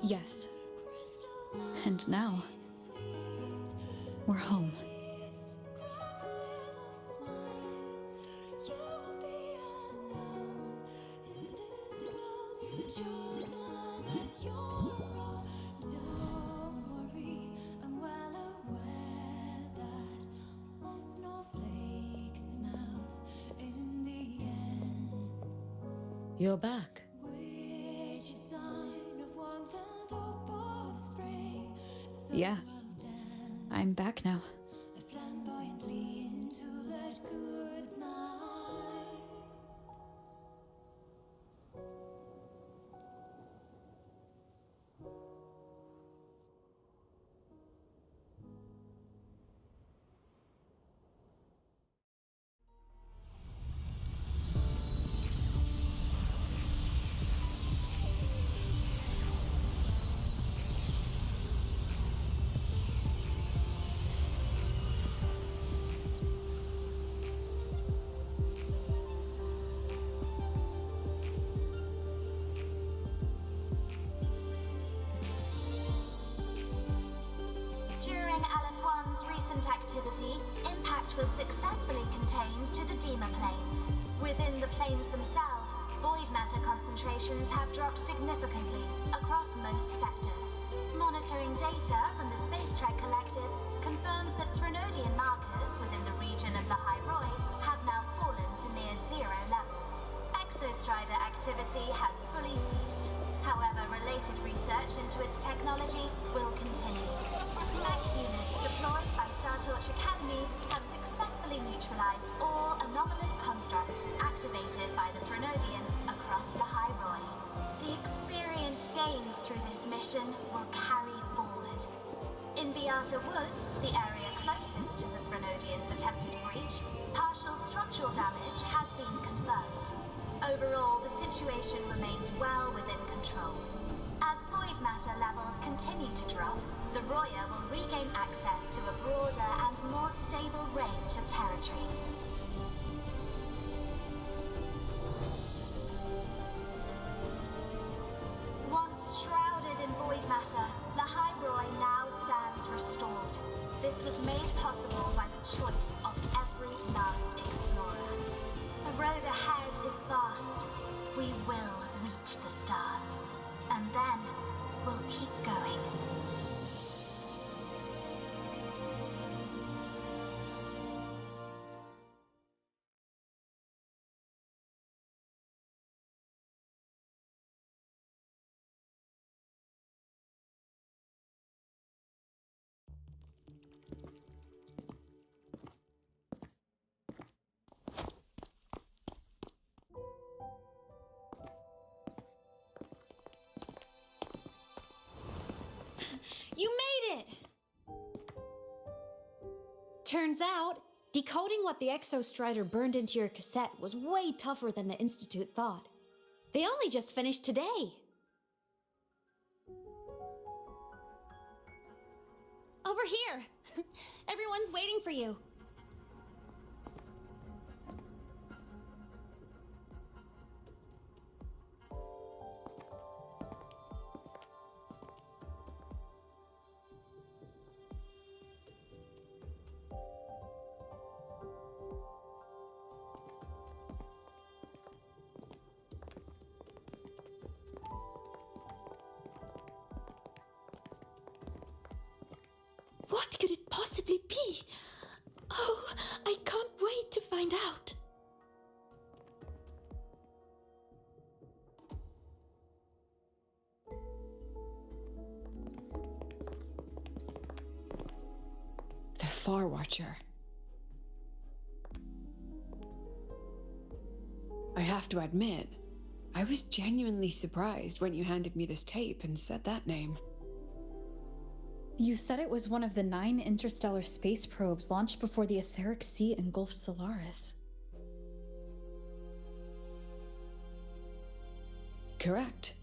Yes. And now, we're home. You're back. Yeah, I'm back now. During LF1's recent activity, impact was successfully contained to the Dema planes. Within the planes themselves, void matter concentrations have dropped significantly across most sectors. Monitoring data from the Space Trek Collective confirms that Threnodian markers within the region of the High Roi have now fallen to near zero levels. Exostrider activity has fully ceased. However, related research into its technology will continue. Mech units deployed by Startorch Academy have successfully neutralized all anomalous constructs activated by the Threnodian across the High Roi. The experience gained through this mission will carry forward. In Beata Woods, the area closest to the Threnodian's attempted breach, partial structural damage has been confirmed. Overall, the situation remains well within control. As void matter levels continue to drop, the Roya will regain access to a broader and more stable range of territory. Once shrouded in void matter, the High Roi now stands restored. This was made possible by the choice of every last explorer. The road ahead is vast. We will reach the stars. And then we'll keep going. You made it! Turns out, decoding what the Exostrider burned into your cassette was way tougher than the Institute thought. They only just finished today. Over here! Everyone's waiting for you. What could it possibly be? Oh, I can't wait to find out. The Far Watcher. I have to admit, I was genuinely surprised when you handed me this tape and said that name. You said it was one of the 9 interstellar space probes launched before the etheric sea engulfed Solaris. Correct.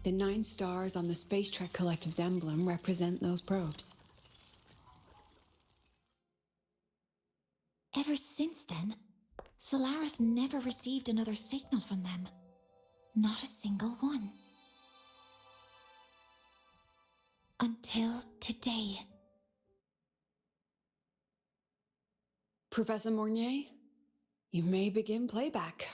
The 9 stars on the Space Trek Collective's emblem represent those probes. Ever since then, Solaris never received another signal from them. Not a single one. until today. Professor Mornier, you may begin playback.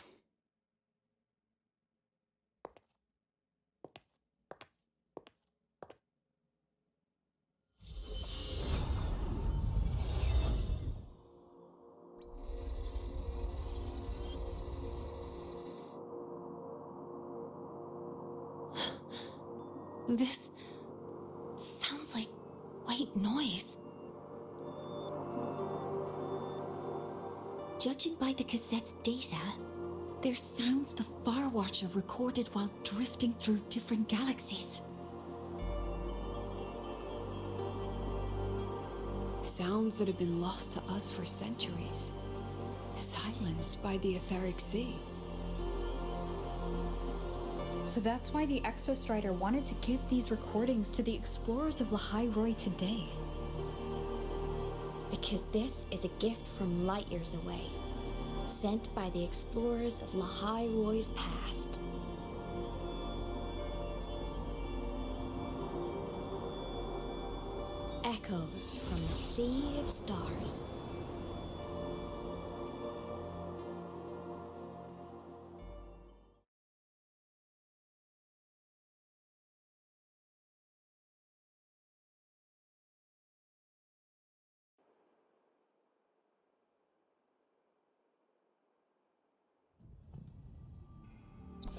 This sounds like white noise. Judging by the cassette's data, they're sounds the Far Watcher recorded while drifting through different galaxies. Sounds that have been lost to us for centuries, silenced by the etheric sea. So that's why the Exostrider wanted to give these recordings to the explorers of Lahai-Roi today. Because this is a gift from light years away, sent by the explorers of Lahai-Roi's past. Echoes from the sea of stars.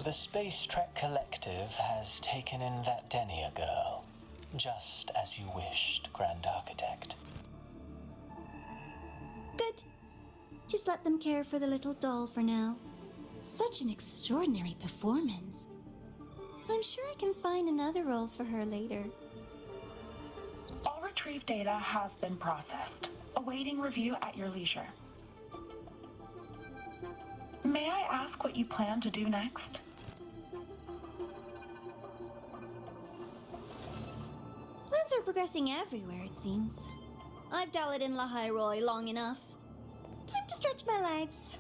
The Space Trek Collective has taken in that Denia girl, just as you wished, Grand Architect. Good. Just let them care for the little doll for now. Such an extraordinary performance. I'm sure I can find another role for her later. All retrieved data has been processed, awaiting review at your leisure. May I ask what you plan to do next? Plans are progressing everywhere, it seems. I've dallied in Lahai-Roi long enough. Time to stretch my legs.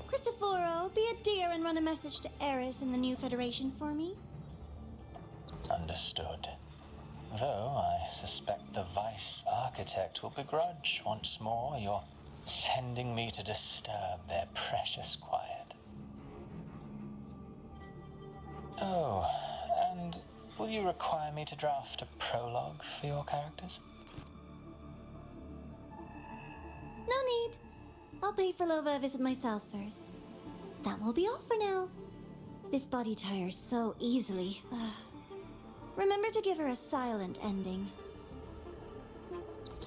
Cristoforo, be a dear and run a message to Eris in the new Federation for me. Understood. Though I suspect the Vice Architect will begrudge once more your sending me to disturb their precious quiet. Oh, and will you require me to draft a prologue for your characters? No need. I'll pay for Lova a visit myself first. That will be all for now. This body tires so easily. Remember to give her a silent ending.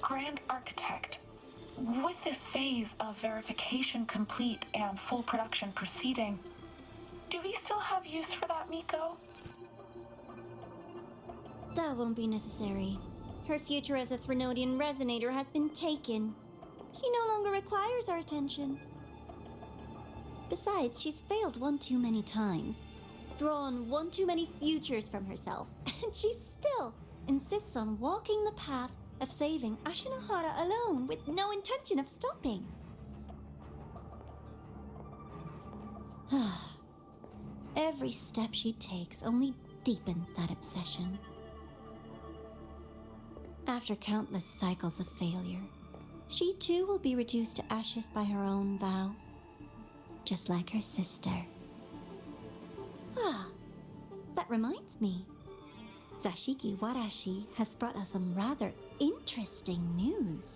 Grand Architect, with this phase of verification complete and full production proceeding, do we still have use for that Miko? That won't be necessary. Her future as a Threnodian resonator has been taken. She no longer requires our attention. Besides, she's failed one too many times, drawn one too many futures from herself, and she still insists on walking the path of saving Ashinohara alone with no intention of stopping. Every step she takes only deepens that obsession. After countless cycles of failure, she too will be reduced to ashes by her own vow, just like her sister. That reminds me. Zashiki Warashi has brought us some rather interesting news.